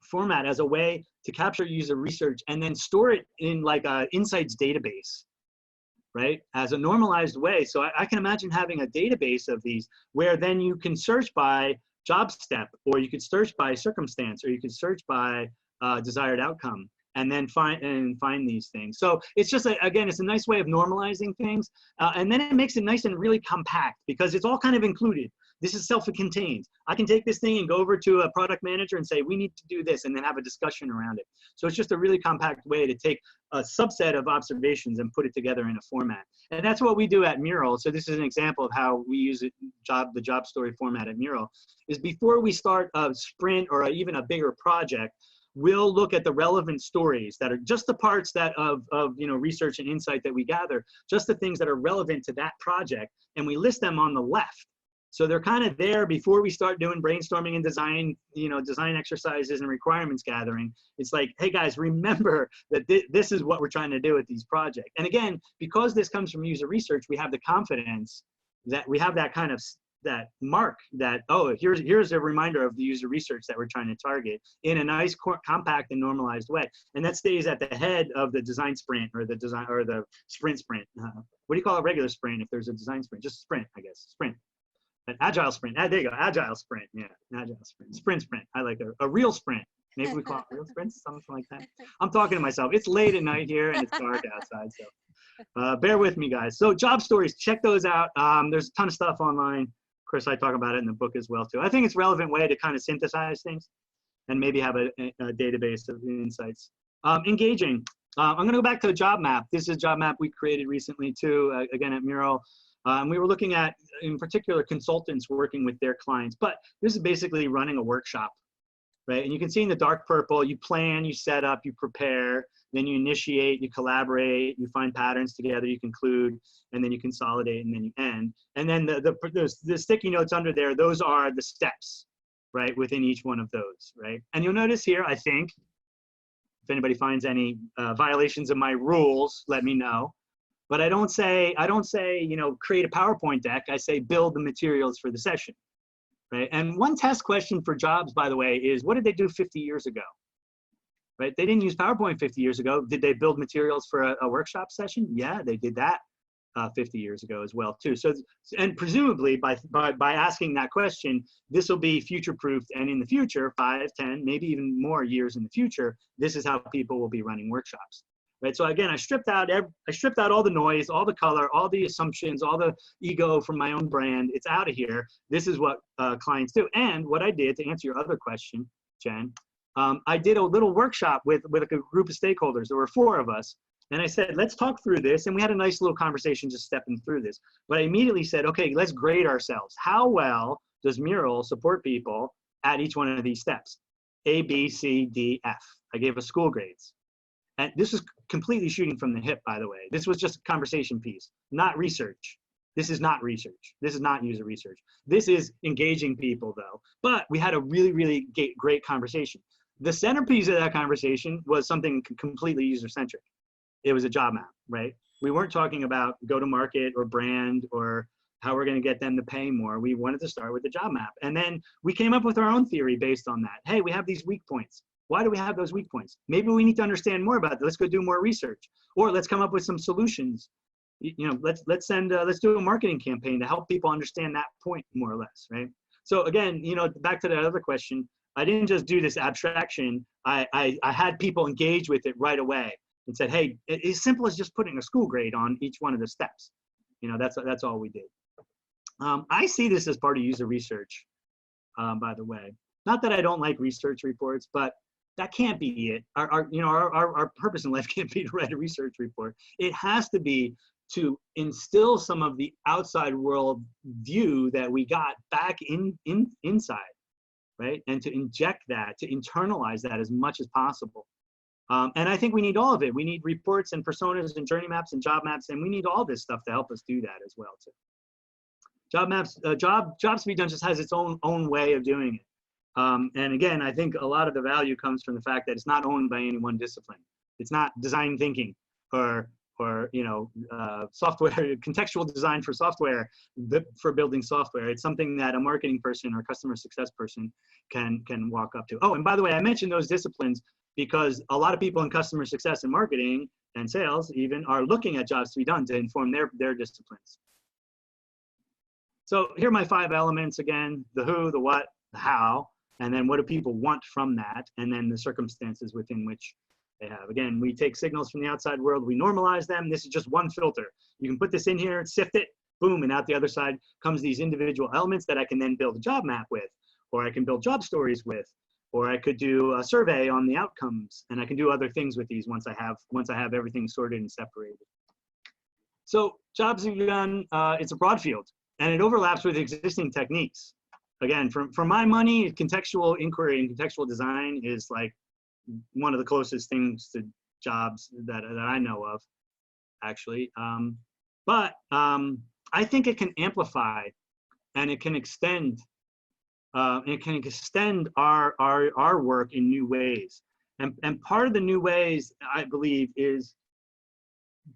format as a way to capture user research and then store it in like a insights database, right? As a normalized way. So I can imagine having a database of these where then you can search by job step, or you could search by circumstance, or you could search by desired outcome, and then find these things. So it's just, again, it's a nice way of normalizing things. And then it makes it nice and really compact, because it's all kind of included. This is self-contained. I can take this thing and go over to a product manager and say, we need to do this, and then have a discussion around it. So it's just a really compact way to take a subset of observations and put it together in a format. And that's what we do at Mural. So this is an example of how we use the job story format at Mural, is before we start a sprint or even a bigger project, we'll look at the relevant stories that are just the parts that of research and insight that we gather, just the things that are relevant to that project, and we list them on the left. So they're kind of there before we start doing brainstorming and design exercises and requirements gathering. It's like, hey guys, remember that this is what we're trying to do with these projects. And again, because this comes from user research, we have the confidence that we have that kind of that mark that, oh, here's a reminder of the user research that we're trying to target in a nice, compact and normalized way. And that stays at the head of the design sprint, or the sprint. What do you call a regular sprint if there's a design sprint? Just sprint, I guess. Sprint. An agile sprint. There you go. Agile sprint. Yeah, agile sprint. Sprint. I like a real sprint. Maybe we call it real sprints, something like that. I'm talking to myself. It's late at night here and it's dark outside, so bear with me, guys. So job stories, check those out. There's a ton of stuff online. Of course, I talk about it in the book as well too. I think it's a relevant way to kind of synthesize things and maybe have a database of insights. Engaging. I'm going to go back to a job map. This is a job map we created recently too, again at Mural. We were looking at, in particular, consultants working with their clients, but this is basically running a workshop, right? And you can see in the dark purple, you plan, you set up, you prepare, then you initiate, you collaborate, you find patterns together, you conclude, and then you consolidate, and then you end. And then the sticky notes under there, those are the steps, right, within each one of those, right? And you'll notice here, I think, if anybody finds any violations of my rules, let me know. But I don't say, create a PowerPoint deck. I say build the materials for the session, right? And one test question for jobs, by the way, is what did they do 50 years ago, right? They didn't use PowerPoint 50 years ago. Did they build materials for a workshop session? Yeah, they did that 50 years ago as well too. So, and presumably by asking that question, this will be future-proofed, and in the future, 5, 10, maybe even more years in the future, this is how people will be running workshops. Right. So again, I stripped out all the noise, all the color, all the assumptions, all the ego from my own brand. It's out of here. This is what clients do. And what I did, to answer your other question, Jen, I did a little workshop with a group of stakeholders. There were 4 of us. And I said, let's talk through this. And we had a nice little conversation just stepping through this. But I immediately said, okay, let's grade ourselves. How well does Mural support people at each one of these steps? A, B, C, D, F. I gave us school grades. And this was completely shooting from the hip, by the way. This was just a conversation piece, not research. This is not research. This is not user research. This is engaging people, though. But we had a really, really great conversation. The centerpiece of that conversation was something completely user-centric. It was a job map, right? We weren't talking about go-to-market or brand or how we're going to get them to pay more. We wanted to start with the job map. And then we came up with our own theory based on that. Hey, we have these weak points. Why do we have those weak points? Maybe we need to understand more about that. Let's go do more research, or let's come up with some solutions. You know, let's do a marketing campaign to help people understand that point more or less, right? So again, you know, back to that other question, I didn't just do this abstraction. I had people engage with it right away and said, hey, it's as simple as just putting a school grade on each one of the steps. You know, that's all we did. I see this as part of user research, by the way. Not that I don't like research reports, but that can't be it. Our purpose in life can't be to write a research report. It has to be to instill some of the outside world view that we got back inside, right? And to inject that, to internalize that as much as possible. And I think we need all of it. We need reports and personas and journey maps and job maps, and we need all this stuff to help us do that as well too. Job maps, Jobs to be Done just has its own way of doing it. And again, I think a lot of the value comes from the fact that it's not owned by any one discipline. It's not design thinking or you know, software, contextual design for software, for building software. It's something that a marketing person or customer success person can walk up to. Oh, and by the way, I mentioned those disciplines because a lot of people in customer success and marketing and sales even are looking at Jobs to be Done to inform their disciplines. So here are my 5 elements again: the who, the what, the how, and then what do people want from that, and then the circumstances within which they have. Again, we take signals from the outside world, we normalize them. This is just one filter. You can put this in here, sift it, boom, and out the other side comes these individual elements that I can then build a job map with, or I can build job stories with, or I could do a survey on the outcomes, and I can do other things with these once I have everything sorted and separated. So Jobs to be Done, it's a broad field, and it overlaps with existing techniques. Again, for my money, contextual inquiry and contextual design is like one of the closest things to jobs that I know of, actually. But I think it can amplify and it can extend our work in new ways. And part of the new ways, I believe, is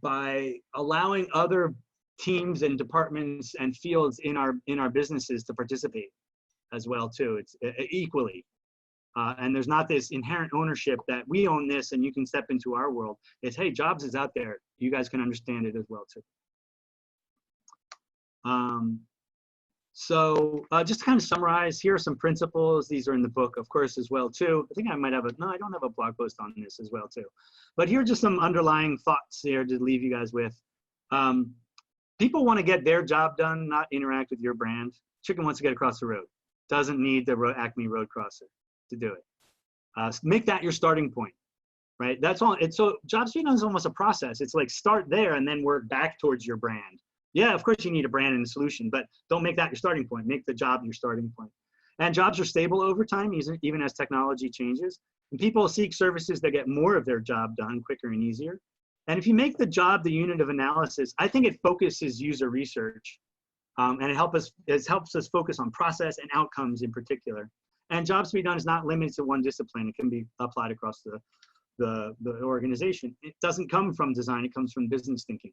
by allowing other teams and departments and fields in our businesses to participate as well too. It's equally. And there's not this inherent ownership that we own this and you can step into our world. It's, hey, Jobs is out there. You guys can understand it as well too. So just to kind of summarize, here are some principles. These are in the book, of course, as well too. I think I might have no, I don't have a blog post on this as well too. But here are just some underlying thoughts here to leave you guys with. People want to get their job done, not interact with your brand. Chicken wants to get across the road. Doesn't need the Acme road crosser to do it. Make that your starting point, right? That's all. It's so Jobs to be Done is almost a process. It's like start there and then work back towards your brand. Yeah, of course you need a brand and a solution, but don't make that your starting point. Make the job your starting point. And jobs are stable over time, even as technology changes. And people seek services that get more of their job done quicker and easier. And if you make the job the unit of analysis, I think it focuses user research. And it helps us focus on process and outcomes in particular. And Jobs to be Done is not limited to one discipline. It can be applied across the organization. It doesn't come from design, it comes from business thinking.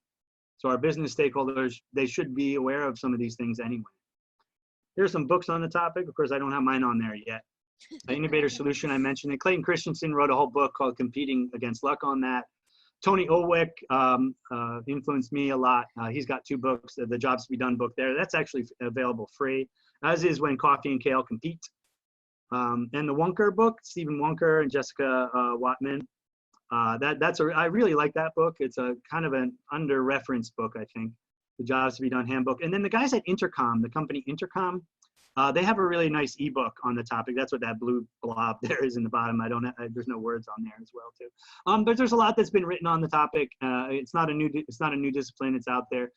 So our business stakeholders, they should be aware of some of these things anyway. Here's some books on the topic. Of course, I don't have mine on there yet. The Innovator Solution, I mentioned it. Clayton Christensen wrote a whole book called Competing Against Luck on that. Tony Olwick influenced me a lot. He's got 2 books, the Jobs to be Done book there. That's actually available free, as is When Coffee and Kale Compete. And the Wonker book, Stephen Wonker and Jessica Watman. I really like that book. It's a kind of an under-referenced book, I think, the Jobs to be Done handbook. And then the guys at Intercom, the company Intercom, They have a really nice ebook on the topic. That's what that blue blob there is in the bottom. There's no words on there as well too. But there's a lot that's been written on the topic. It's not a new discipline. It's out there.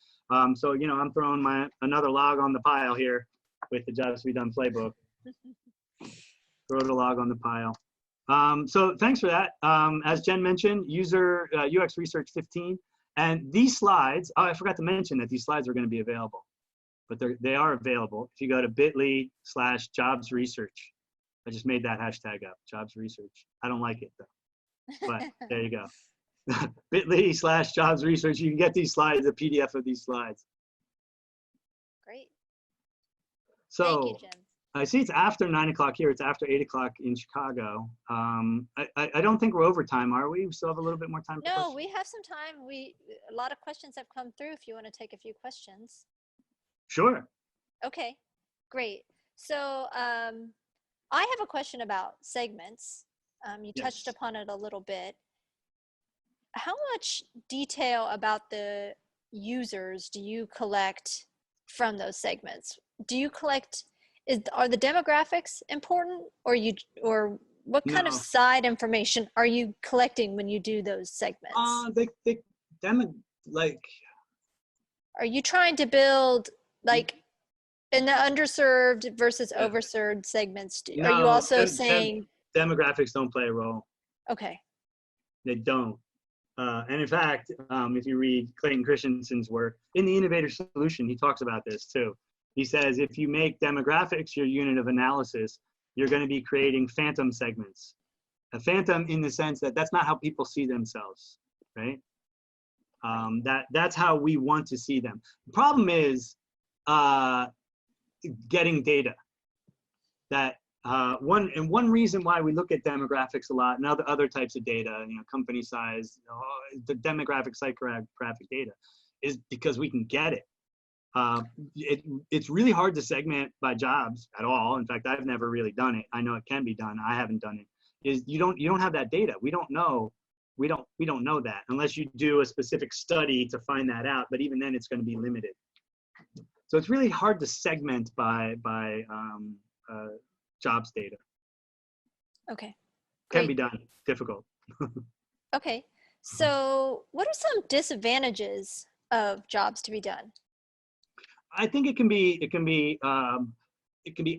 So I'm throwing another log on the pile here with the Jobs to Be Done playbook. Throw the log on the pile. So thanks for that. As Jen mentioned, user UX Research 15, and these slides. Oh, I forgot to mention that these slides are going to be available. But they are available if you go to bit.ly/jobsresearch. I just made that hashtag up, jobs research. I don't like it though, but there you go. bit.ly/jobsresearch. You can get these slides, a PDF of these slides. Great. So thank you, Jim. I see it's after 9 o'clock here. It's after 8 o'clock in Chicago. I don't think we're over time, are we? We still have a little bit more time. No, we have some time. A lot of questions have come through if you want to take a few questions. Sure. Okay, great. So I have a question about segments. You touched upon it a little bit. How much detail about the users do you collect from those segments? Do you collect, are the demographics important, or what kind of side information are you collecting when you do those segments? Are you trying to build like in the underserved versus overserved segments? Are you also saying demographics don't play a role? Okay. They don't. And in fact, if you read Clayton Christensen's work in the Innovator Solution, he talks about this too. He says, if you make demographics your unit of analysis, you're going to be creating phantom segments. A phantom in the sense that that's not how people see themselves, right? That's how we want to see them. The problem is getting data. That one reason why we look at demographics a lot and other types of data, company size, the demographic psychographic data, is because we can get it. It's really hard to segment by jobs at all. In fact, I've never really done it. I know it can be done. I haven't done it. Is you don't have that data. We don't know that unless you do a specific study to find that out. But even then, it's going to be limited. So it's really hard to segment by jobs data. Okay. Can be done. Difficult. Okay. So what are some disadvantages of jobs to be done? I think it can be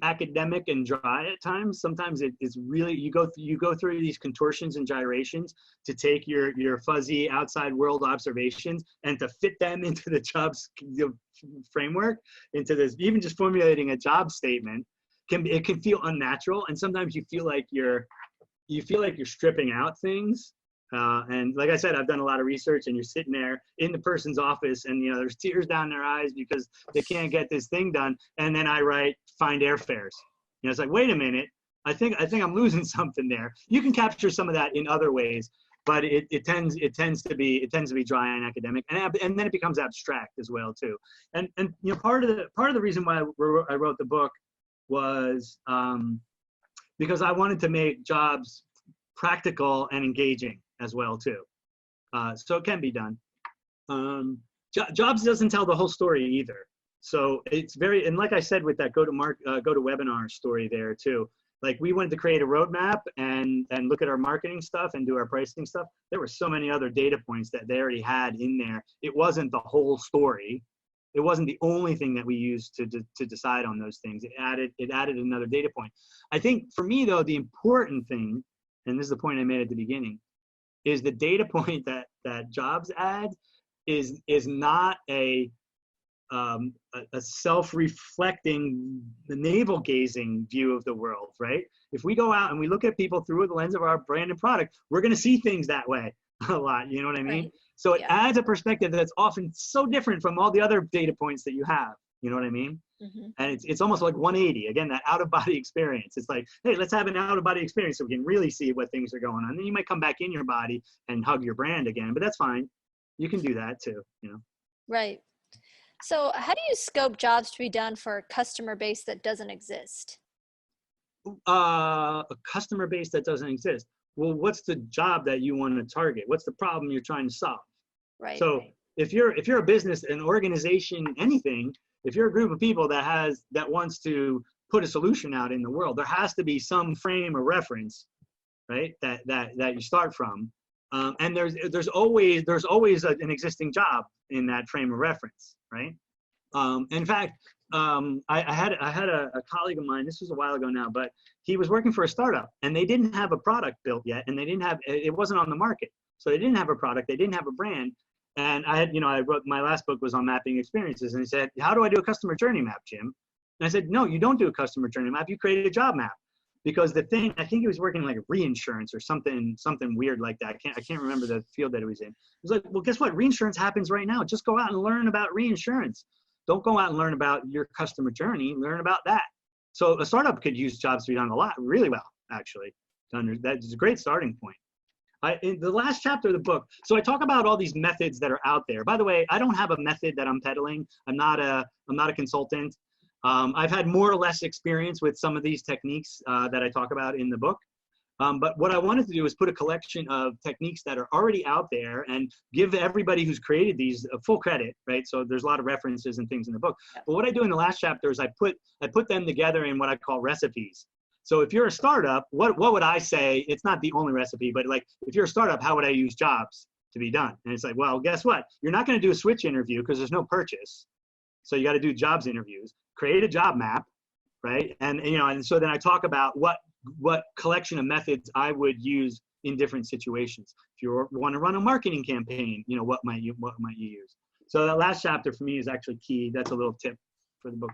academic and dry at times. Sometimes it's really, you go through these contortions and gyrations to take your fuzzy outside world observations and to fit them into the jobs framework, into this, even just formulating a job statement it can feel unnatural. And sometimes you feel like you're stripping out things. And like I said, I've done a lot of research, and you're sitting there in the person's office and there's tears down their eyes because they can't get this thing done. And then I write find airfares. It's like, wait a minute, I think I'm losing something there. You can capture some of that in other ways, but it tends to be dry and academic, and then it becomes abstract as well too. And part of the reason why I wrote the book was because I wanted to make jobs practical and engaging as well too. So it can be done. Jobs doesn't tell the whole story either. So it's and like I said with that go to webinar story there too, like we wanted to create a roadmap and look at our marketing stuff and do our pricing stuff. There were so many other data points that they already had in there. It wasn't the whole story. It wasn't the only thing that we used to decide on those things. It added another data point. I think for me though, the important thing, and this is the point I made at the beginning, is the data point that jobs add is not a self-reflecting, navel-gazing view of the world, right? If we go out and we look at people through the lens of our brand and product, we're going to see things that way a lot. You know what I mean? Right. So it adds a perspective that's often so different from all the other data points that you have. You know what I mean? Mm-hmm. And it's almost like 180. Again, that out-of-body experience. It's like, hey, let's have an out-of-body experience so we can really see what things are going on. Then you might come back in your body and hug your brand again, but that's fine. You can do that too, Right. So how do you scope jobs to be done for a customer base that doesn't exist? A customer base that doesn't exist. Well, what's the job that you want to target? What's the problem you're trying to solve? Right. So if you're a business, an organization, anything, if you're a group of people that wants to put a solution out in the world, there has to be some frame of reference, right? That you start from, and there's always an existing job in that frame of reference, right? In fact, I had a colleague of mine. This was a while ago now, but he was working for a startup, and they didn't have a product built yet, and it wasn't on the market, so they didn't have a product, they didn't have a brand. And I wrote, my last book was on mapping experiences, and he said, "How do I do a customer journey map, Jim?" And I said, "No, you don't do a customer journey map. You create a job map." Because the thing, I think he was working like reinsurance or something weird like that. I can't remember the field that he was in. He was like, "Well, guess what? Reinsurance happens right now. Just go out and learn about reinsurance. Don't go out and learn about your customer journey. Learn about that." So a startup could use jobs to be done really well, actually. That's a great starting point. In the last chapter of the book, so I talk about all these methods that are out there. By the way, I don't have a method that I'm peddling. I'm not a consultant. I've had more or less experience with some of these techniques that I talk about in the book. But what I wanted to do is put a collection of techniques that are already out there and give everybody who's created these full credit, right? So there's a lot of references and things in the book. But what I do in the last chapter is I put them together in what I call recipes. So if you're a startup, what would I say? It's not the only recipe, but like if you're a startup, how would I use jobs to be done? And it's like, well, guess what? You're not going to do a switch interview because there's no purchase. So you got to do jobs interviews, create a job map, right? And so then I talk about what collection of methods I would use in different situations. If you want to run a marketing campaign, what might you use? So that last chapter for me is actually key. That's a little tip for the book.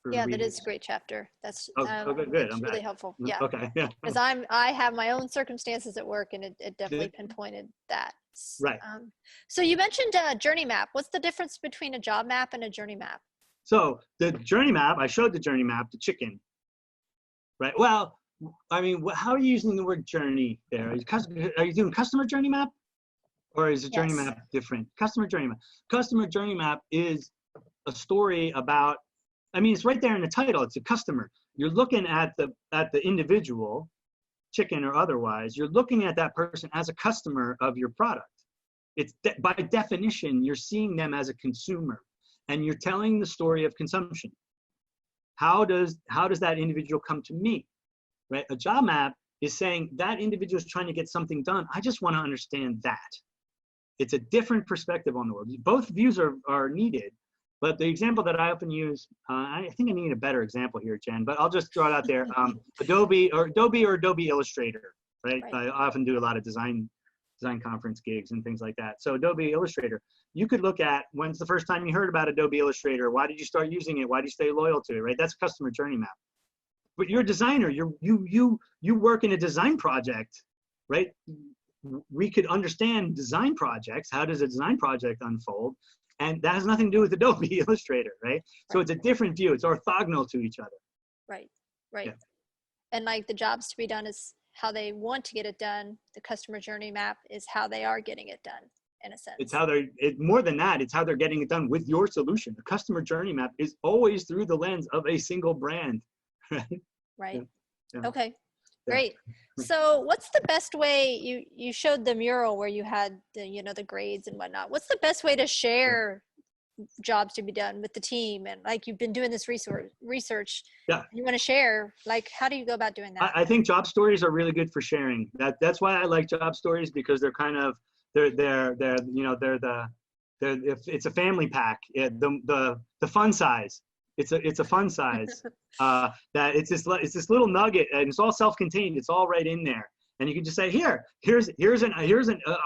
Yeah, that is a great chapter. That's good. It's really helpful. Yeah. Okay. Yeah. Because I have my own circumstances at work, and it definitely pinpointed that. Right. So you mentioned a journey map. What's the difference between a job map and a journey map? So the journey map, I showed the journey map to Chicken. Right. Well, I mean, how are you using the word journey there? Are you doing customer journey map, or is a journey map different? Customer journey map. Customer journey map is a story about. I mean, it's right there in the title. It's a customer. You're looking at the individual, Chicken or otherwise. You're looking at that person as a customer of your product. It's by definition, you're seeing them as a consumer, and you're telling the story of consumption. How does that individual come to me? Right? A job map is saying that individual is trying to get something done. I just want to understand that. It's a different perspective on the world. Both views are needed, but the example that I often use, I think I need a better example here, Jen, but I'll just throw it out there. Adobe or Adobe Illustrator, right? I often do a lot of design conference gigs and things like that. So Adobe Illustrator, you could look at when's the first time you heard about Adobe Illustrator? Why did you start using it? Why do you stay loyal to it, right? That's a customer journey map. But you're a designer, you work in a design project, right? We could understand design projects. How does a design project unfold? And that has nothing to do with Adobe Illustrator, right? So it's a different view. It's orthogonal to each other. Right, right. Yeah. And like the jobs to be done is how they want to get it done. The customer journey map is how they are getting it done, in a sense. It's how more than that, it's how they're getting it done with your solution. The customer journey map is always through the lens of a single brand, right? Right. Yeah. Okay. Great. So what's the best way, you showed the mural where you had the grades and whatnot. What's the best way to share jobs to be done with the team? And like, you've been doing this research. Yeah. You want to share, like, how do you go about doing that? I think job stories are really good for sharing. That's why I like job stories, because they're kind of, it's a family pack. The fun size. It's a fun size. That it's this little nugget, and it's all self-contained. It's all right in there, and you can just say, here's an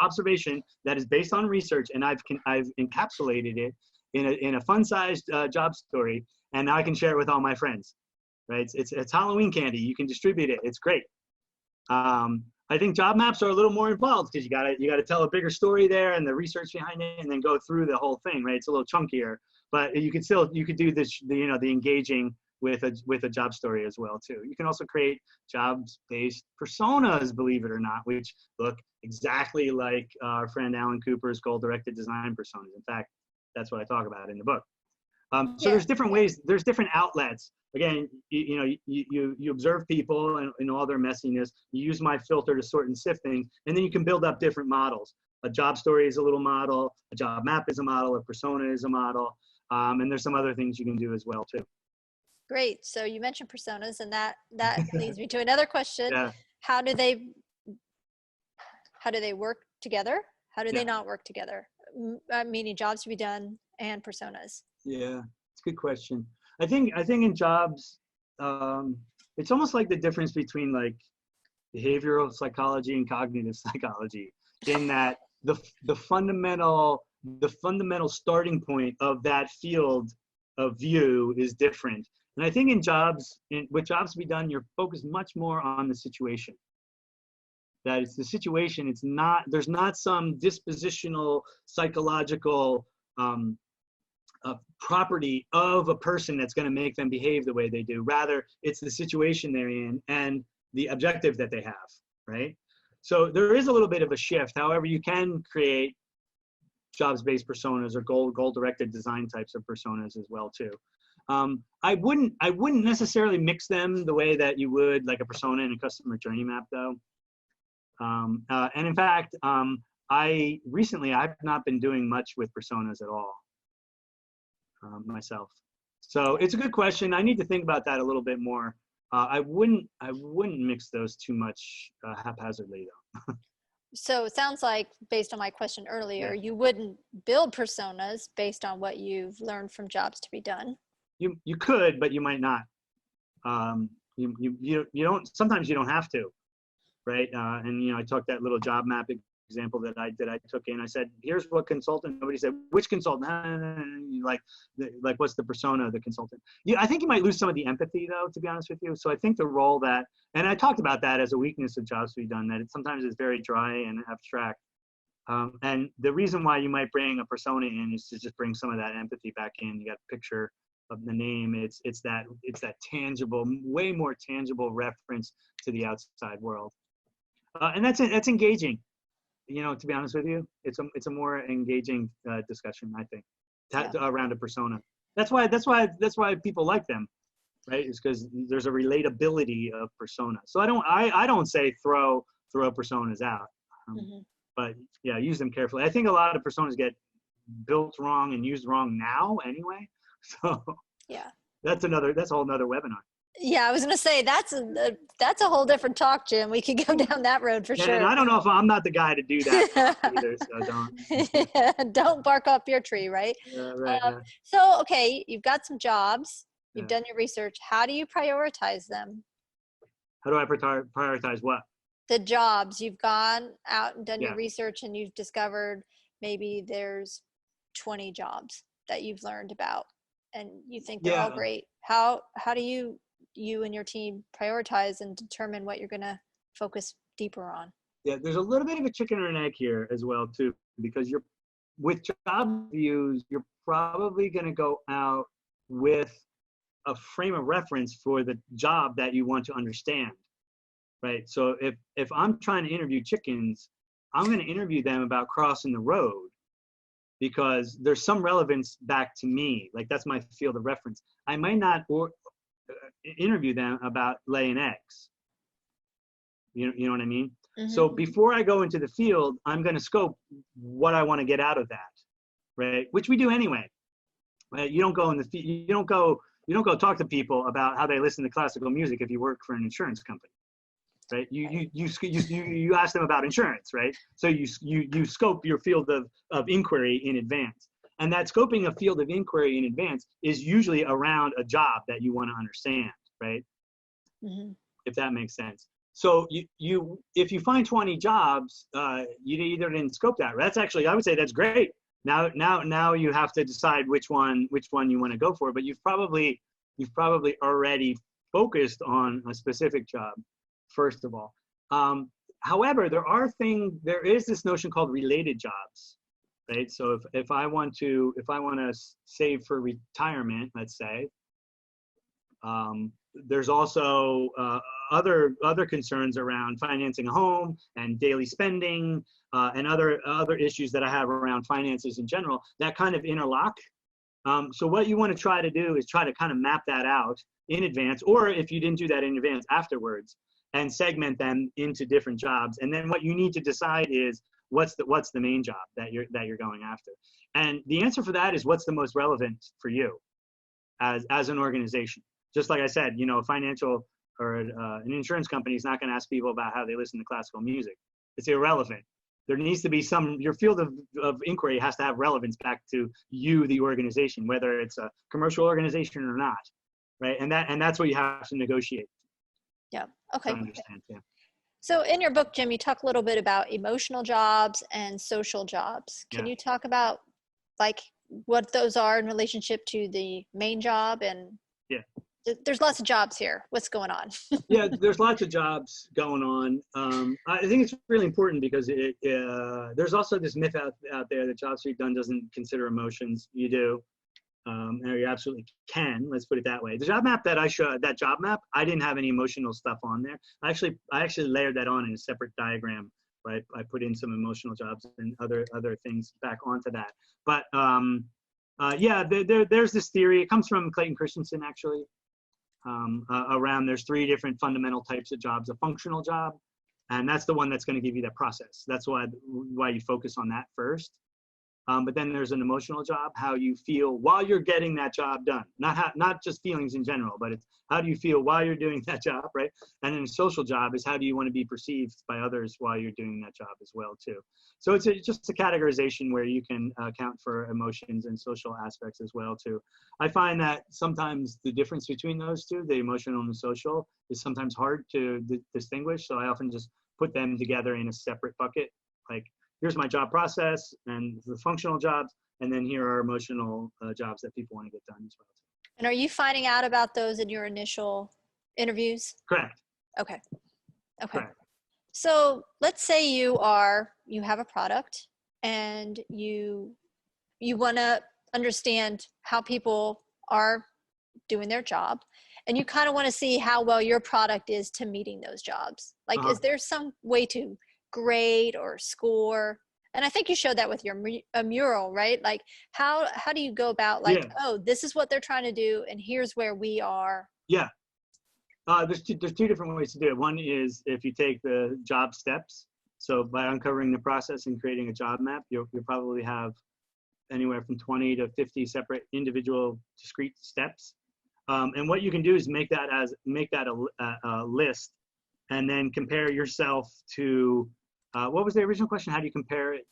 observation that is based on research, and I've encapsulated it in a fun-sized job story, and now I can share it with all my friends. Right? It's Halloween candy. You can distribute it. It's great. I think job maps are a little more involved, because you gotta tell a bigger story there and the research behind it, and then go through the whole thing. Right? It's a little chunkier. But you could do this, the engaging with a job story as well too. You can also create jobs-based personas, believe it or not, which look exactly like our friend Alan Cooper's goal-directed design personas. In fact, that's what I talk about in the book. So there's different ways, there's different outlets. Again, you observe people and all their messiness. You use my filter to sort and sift things, and then you can build up different models. A job story is a little model. A job map is a model. A persona is a model. And there's some other things you can do as well too. Great. So you mentioned personas, and that leads me to another question. Yeah. How do they work together? How do they Yeah. not work together? Meaning jobs to be done and personas. Yeah, it's a good question. I think in jobs, it's almost like the difference between like behavioral psychology and cognitive psychology, in that the fundamental starting point of that field of view is different. And I think in jobs, with jobs to be done, you're focused much more on the situation. That it's the situation. It's not, there's not some dispositional psychological property of a person that's going to make them behave the way they do. Rather, it's the situation they're in and the objective that they have, right? So there is a little bit of a shift. However, you can create jobs-based personas or goal-directed design types of personas as well too. I wouldn't necessarily mix them the way that you would like a persona and a customer journey map, though. And in fact, I've not been doing much with personas at all myself. So it's a good question. I need to think about that a little bit more. I wouldn't mix those too much haphazardly, though. So it sounds like, based on my question earlier, you wouldn't build personas based on what you've learned from jobs to be done. You could, but you might not. You don't. Sometimes you don't have to, right? And I took that little job map example that I took in. I said, here's what consultant. Nobody said which consultant. Like what's the persona of the consultant? I think you might lose some of the empathy, though, to be honest with you. So I think the role that, and I talked about that as a weakness of jobs to be done, that it sometimes is very dry and abstract. And the reason why you might bring a persona in is to just bring some of that empathy back in. You got a picture of the name. It's that tangible, way more tangible reference to the outside world, and that's engaging. To be honest with you, it's a more engaging discussion, I think, around a persona. That's why people like them, right? Is because there's a relatability of persona. So I don't say throw personas out, but yeah, use them carefully. I think a lot of personas get built wrong and used wrong now anyway. So yeah, that's a whole nother webinar. Yeah, I was going to say that's a whole different talk, Jim. We could go down that road for sure. And I don't know if I'm not the guy to do that either, so don't. Don't bark up your tree, right? Right. So, okay, you've got some jobs. You've done your research. How do you prioritize them? How do I prioritize what? The jobs. You've gone out and done your research, and you've discovered maybe there's 20 jobs that you've learned about, and you think they're all great. How do you and your team prioritize and determine what you're going to focus deeper on? Yeah, there's a little bit of a chicken or an egg here as well too, because with job views, you're probably going to go out with a frame of reference for the job that you want to understand, right? So if I'm trying to interview chickens, I'm going to interview them about crossing the road because there's some relevance back to me. Like that's my field of reference. I might not interview them about laying eggs. You know what I mean? So before I go into the field, I'm going to scope what I want to get out of that, right? Which we do anyway. Right? You don't go talk to people about how they listen to classical music if you work for an insurance company, right? You ask them about insurance, right? So you scope your field of inquiry in advance. And that scoping a field of inquiry in advance is usually around a job that you want to understand, right? If that makes sense. So if you find 20 jobs, you either didn't scope that. That's actually, I would say that's great. Now you have to decide which one you want to go for. But you've probably already focused on a specific job, first of all. However, there is this notion called related jobs. Right. So if I want to save for retirement, let's say, there's also other concerns around financing a home and daily spending and other issues that I have around finances in general that kind of interlock. So what you want to try to do is try to kind of map that out in advance, or if you didn't do that in advance, afterwards, and segment them into different jobs. And then what you need to decide is what's the main job that you're going after. And the answer for that is what's the most relevant for you as an organization. Just like I said, you know, a financial or an insurance company is not going to ask people about how they listen to classical music. It's irrelevant. There needs to be your field of inquiry has to have relevance back to you, the organization, whether it's a commercial organization or not, right? And that's what you have to negotiate. Yeah. Okay. To understand. Yeah. So in your book, Jim, you talk a little bit about emotional jobs and social jobs. Can you talk about like what those are in relationship to the main job? And there's lots of jobs here. What's going on? Yeah, there's lots of jobs going on. I think it's really important because there's also this myth out there that Job Street Done doesn't consider emotions. You do. And you absolutely can. Let's put it that way. The job map that I showed, that job map, I didn't have any emotional stuff on there. I actually layered that on in a separate diagram. Right, I put in some emotional jobs and other things back onto that. But yeah, there's this theory. It comes from Clayton Christensen actually. Around there's 3 different fundamental types of jobs: a functional job, and that's the one that's going to give you that process. That's why you focus on that first. But then there's an emotional job, how you feel while you're getting that job done. Not just feelings in general, but it's how do you feel while you're doing that job, right? And then a social job is how do you want to be perceived by others while you're doing that job as well, too. So it's just a categorization where you can account for emotions and social aspects as well, too. I find that sometimes the difference between those two, the emotional and the social, is sometimes hard to distinguish. So I often just put them together in a separate bucket, like, here's my job process and the functional jobs, and then here are emotional jobs that people want to get done as well. And are you finding out about those in your initial interviews? Correct. Okay. Correct. So let's say you have a product and you want to understand how people are doing their job, and you kind of want to see how well your product is to meeting those jobs. Like, is there some way to grade or score? And I think you showed that with your mural, right? Like how do you go about like, oh, this is what they're trying to do and here's where we are? Yeah. There's two different ways to do it. One is if you take the job steps. So by uncovering the process and creating a job map, you'll probably have anywhere from 20 to 50 separate individual discrete steps. And what you can do is make that a list, and then compare yourself to what was the original question? How do you compare it?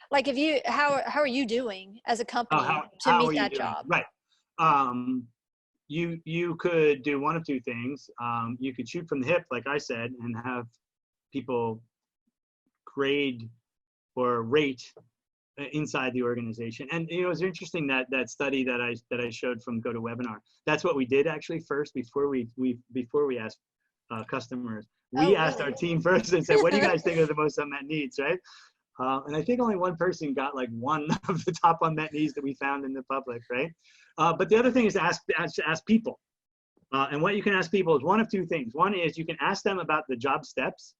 Like how are you doing as a company to meet that job? Right. You could do one of 2 things. You could shoot from the hip, like I said, and have people grade or rate inside the organization. And you know, it's interesting that study that I showed from GoToWebinar. That's what we did actually first before we asked customers. We asked our team first and said, what do you guys think are the most unmet needs, right? And I think only one person got like one of the top unmet needs that we found in the public, right? But the other thing is to ask people. And what you can ask people is one of 2 things. One is you can ask them about the job steps,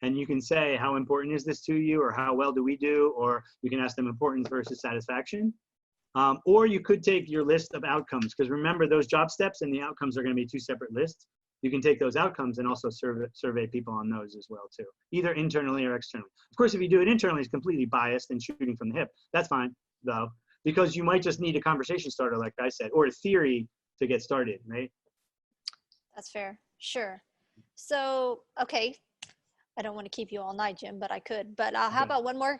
and you can say, how important is this to you, or how well do we do? Or you can ask them importance versus satisfaction. Or you could take your list of outcomes, because remember, those job steps and the outcomes are going to be 2 separate lists. You can take those outcomes and also survey people on those as well too, either internally or externally. Of course, if you do it internally, it's completely biased and shooting from the hip. That's fine though, because you might just need a conversation starter, like I said, or a theory to get started, right? That's fair. Sure. So, okay. I don't want to keep you all night, Jim, but I could. But how about one more,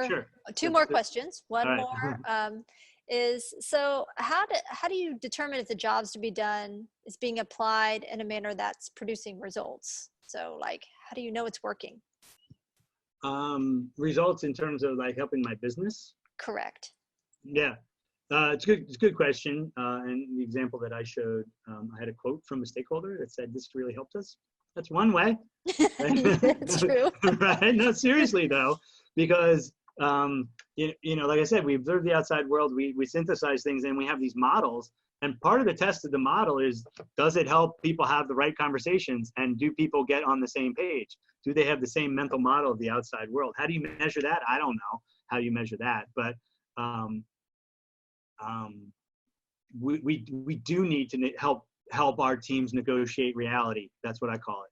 sure. 2 more questions. One right. more is, so how do you determine if the jobs to be done is being applied in a manner that's producing results? So like, how do you know it's working? Results in terms of like helping my business? Correct. Yeah. It's a good question. And the example that I showed, I had a quote from a stakeholder that said, this really helped us. That's one way. Right? It's true. Right? No, seriously though, because you know, like I said, we observe the outside world, we synthesize things, and we have these models. And part of the test of the model is, does it help people have the right conversations, and do people get on the same page? Do they have the same mental model of the outside world? How do you measure that? I don't know how you measure that, but we do need to help our teams negotiate reality. That's what I call it.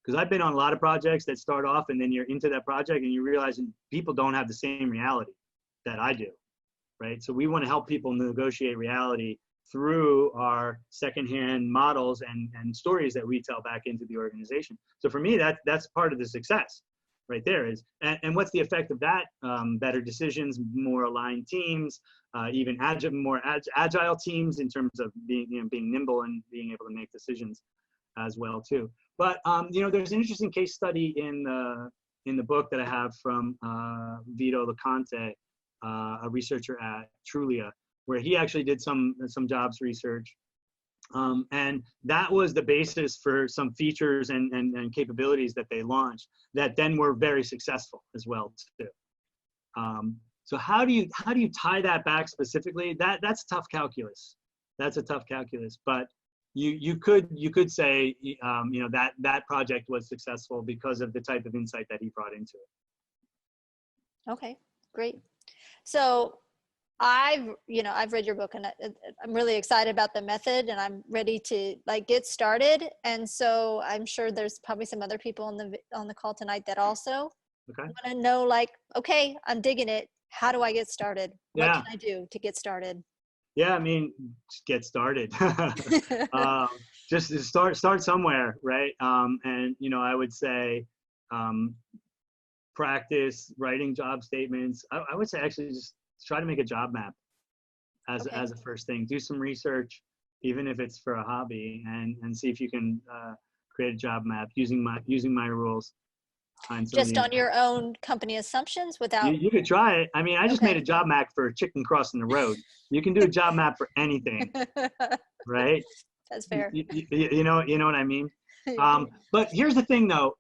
Because I've been on a lot of projects that start off and then you're into that project and you realize people don't have the same reality that I do, right? So we want to help people negotiate reality through our secondhand models and stories that we tell back into the organization. So for me, that's part of the success right there is, and what's the effect of that? Better decisions, more aligned teams, even more agile teams in terms of being nimble and being able to make decisions as well too. But there's an interesting case study in the book that I have from Vito LeConte, a researcher at Trulia, where he actually did some jobs research. And that was the basis for some features and capabilities that they launched that then were very successful as well too. So how do you tie that back specifically? That's tough calculus. That's a tough calculus. But you could say that project was successful because of the type of insight that he brought into it. Okay, great. So I've read your book, and I'm really excited about the method, and I'm ready to get started. And so I'm sure there's probably some other people on the call tonight that also want to know, okay, I'm digging it. How do I get started? What can I do to get started? Yeah, I mean, just get started. Just start somewhere, right? And I would say practice writing job statements. I would say actually just try to make a job map as a first thing. Do some research, even if it's for a hobby, and see if you can create a job map using my rules. Just on your own company assumptions without. You could try it. I mean, I just made a job map for a chicken crossing the road. You can do a job map for anything, right? That's fair. You know what I mean? But here's the thing, though.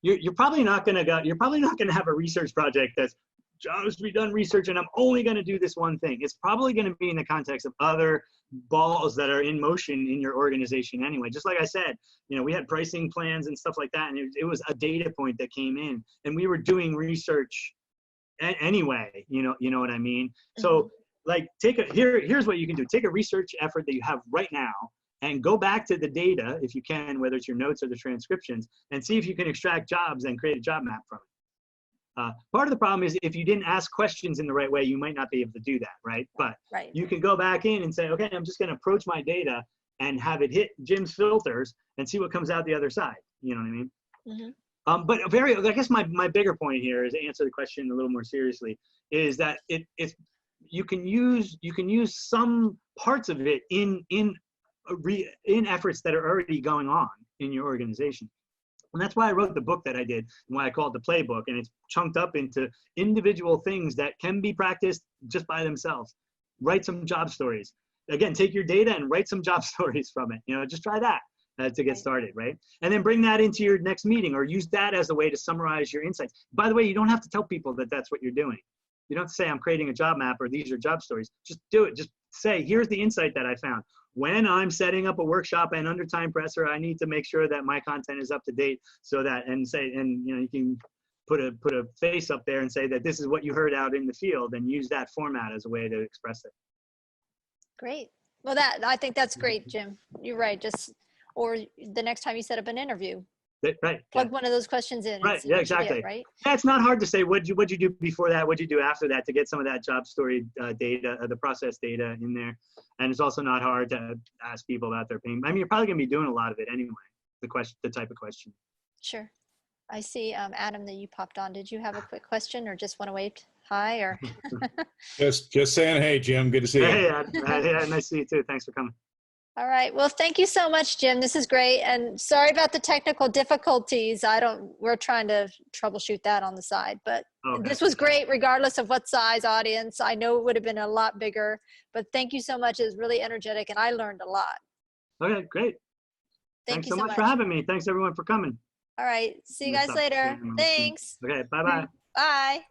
You're probably not gonna have a research project that's just we done research and I'm only going to do this one thing. It's probably going to be in the context of other balls that are in motion in your organization anyway. Just like I said, we had pricing plans and stuff like that, and it was a data point that came in, and we were doing research anyway. You know what I mean? Mm-hmm. So here's what you can do. Take a research effort that you have right now and go back to the data if you can, whether it's your notes or the transcriptions, and see if you can extract jobs and create a job map from it. Part of the problem is if you didn't ask questions in the right way, you might not be able to do that, right? But you can go back in and say, okay, I'm just going to approach my data and have it hit Jim's filters and see what comes out the other side. You know what I mean? Mm-hmm. But I guess my bigger point here is to answer the question a little more seriously, is that you can use some parts of it in efforts that are already going on in your organization. And that's why I wrote the book that I did, and why I call it the playbook. And it's chunked up into individual things that can be practiced just by themselves. Write some job stories. Again, take your data and write some job stories from it. Just try that to get started, right? And then bring that into your next meeting, or use that as a way to summarize your insights. By the way, you don't have to tell people that that's what you're doing. You don't have to say, I'm creating a job map, or these are job stories. Just do it. Just say, here's the insight that I found. When I'm setting up a workshop and under time pressure, I need to make sure that my content is up to date, so that, you can put a face up there and say that this is what you heard out in the field, and use that format as a way to express it. Great. Well, I think that's great, Jim. You're right. Or the next time you set up an interview, right, plug one of those questions in. Right. Yeah, exactly. Right. Yeah, it's not hard to say what'd you do before that, what'd you do after that, to get some of that job story data, the process data in there. And it's also not hard to ask people about their pain. I mean, you're probably gonna be doing a lot of it anyway. The type of question. Sure. I see, Adam, that you popped on. Did you have a quick question, or just want to wave hi, or? just saying, hey, Jim, good to see you. Hey, yeah, nice to see you too. Thanks for coming. All right. Well, thank you so much, Jim. This is great. And sorry about the technical difficulties. We're trying to troubleshoot that on the side, but This was great regardless of what size audience. I know it would have been a lot bigger, but thank you so much. It was really energetic, and I learned a lot. Okay, great. Thanks so much for having me. Thanks everyone for coming. All right. See you guys later. Thanks. Okay, bye-bye. Bye.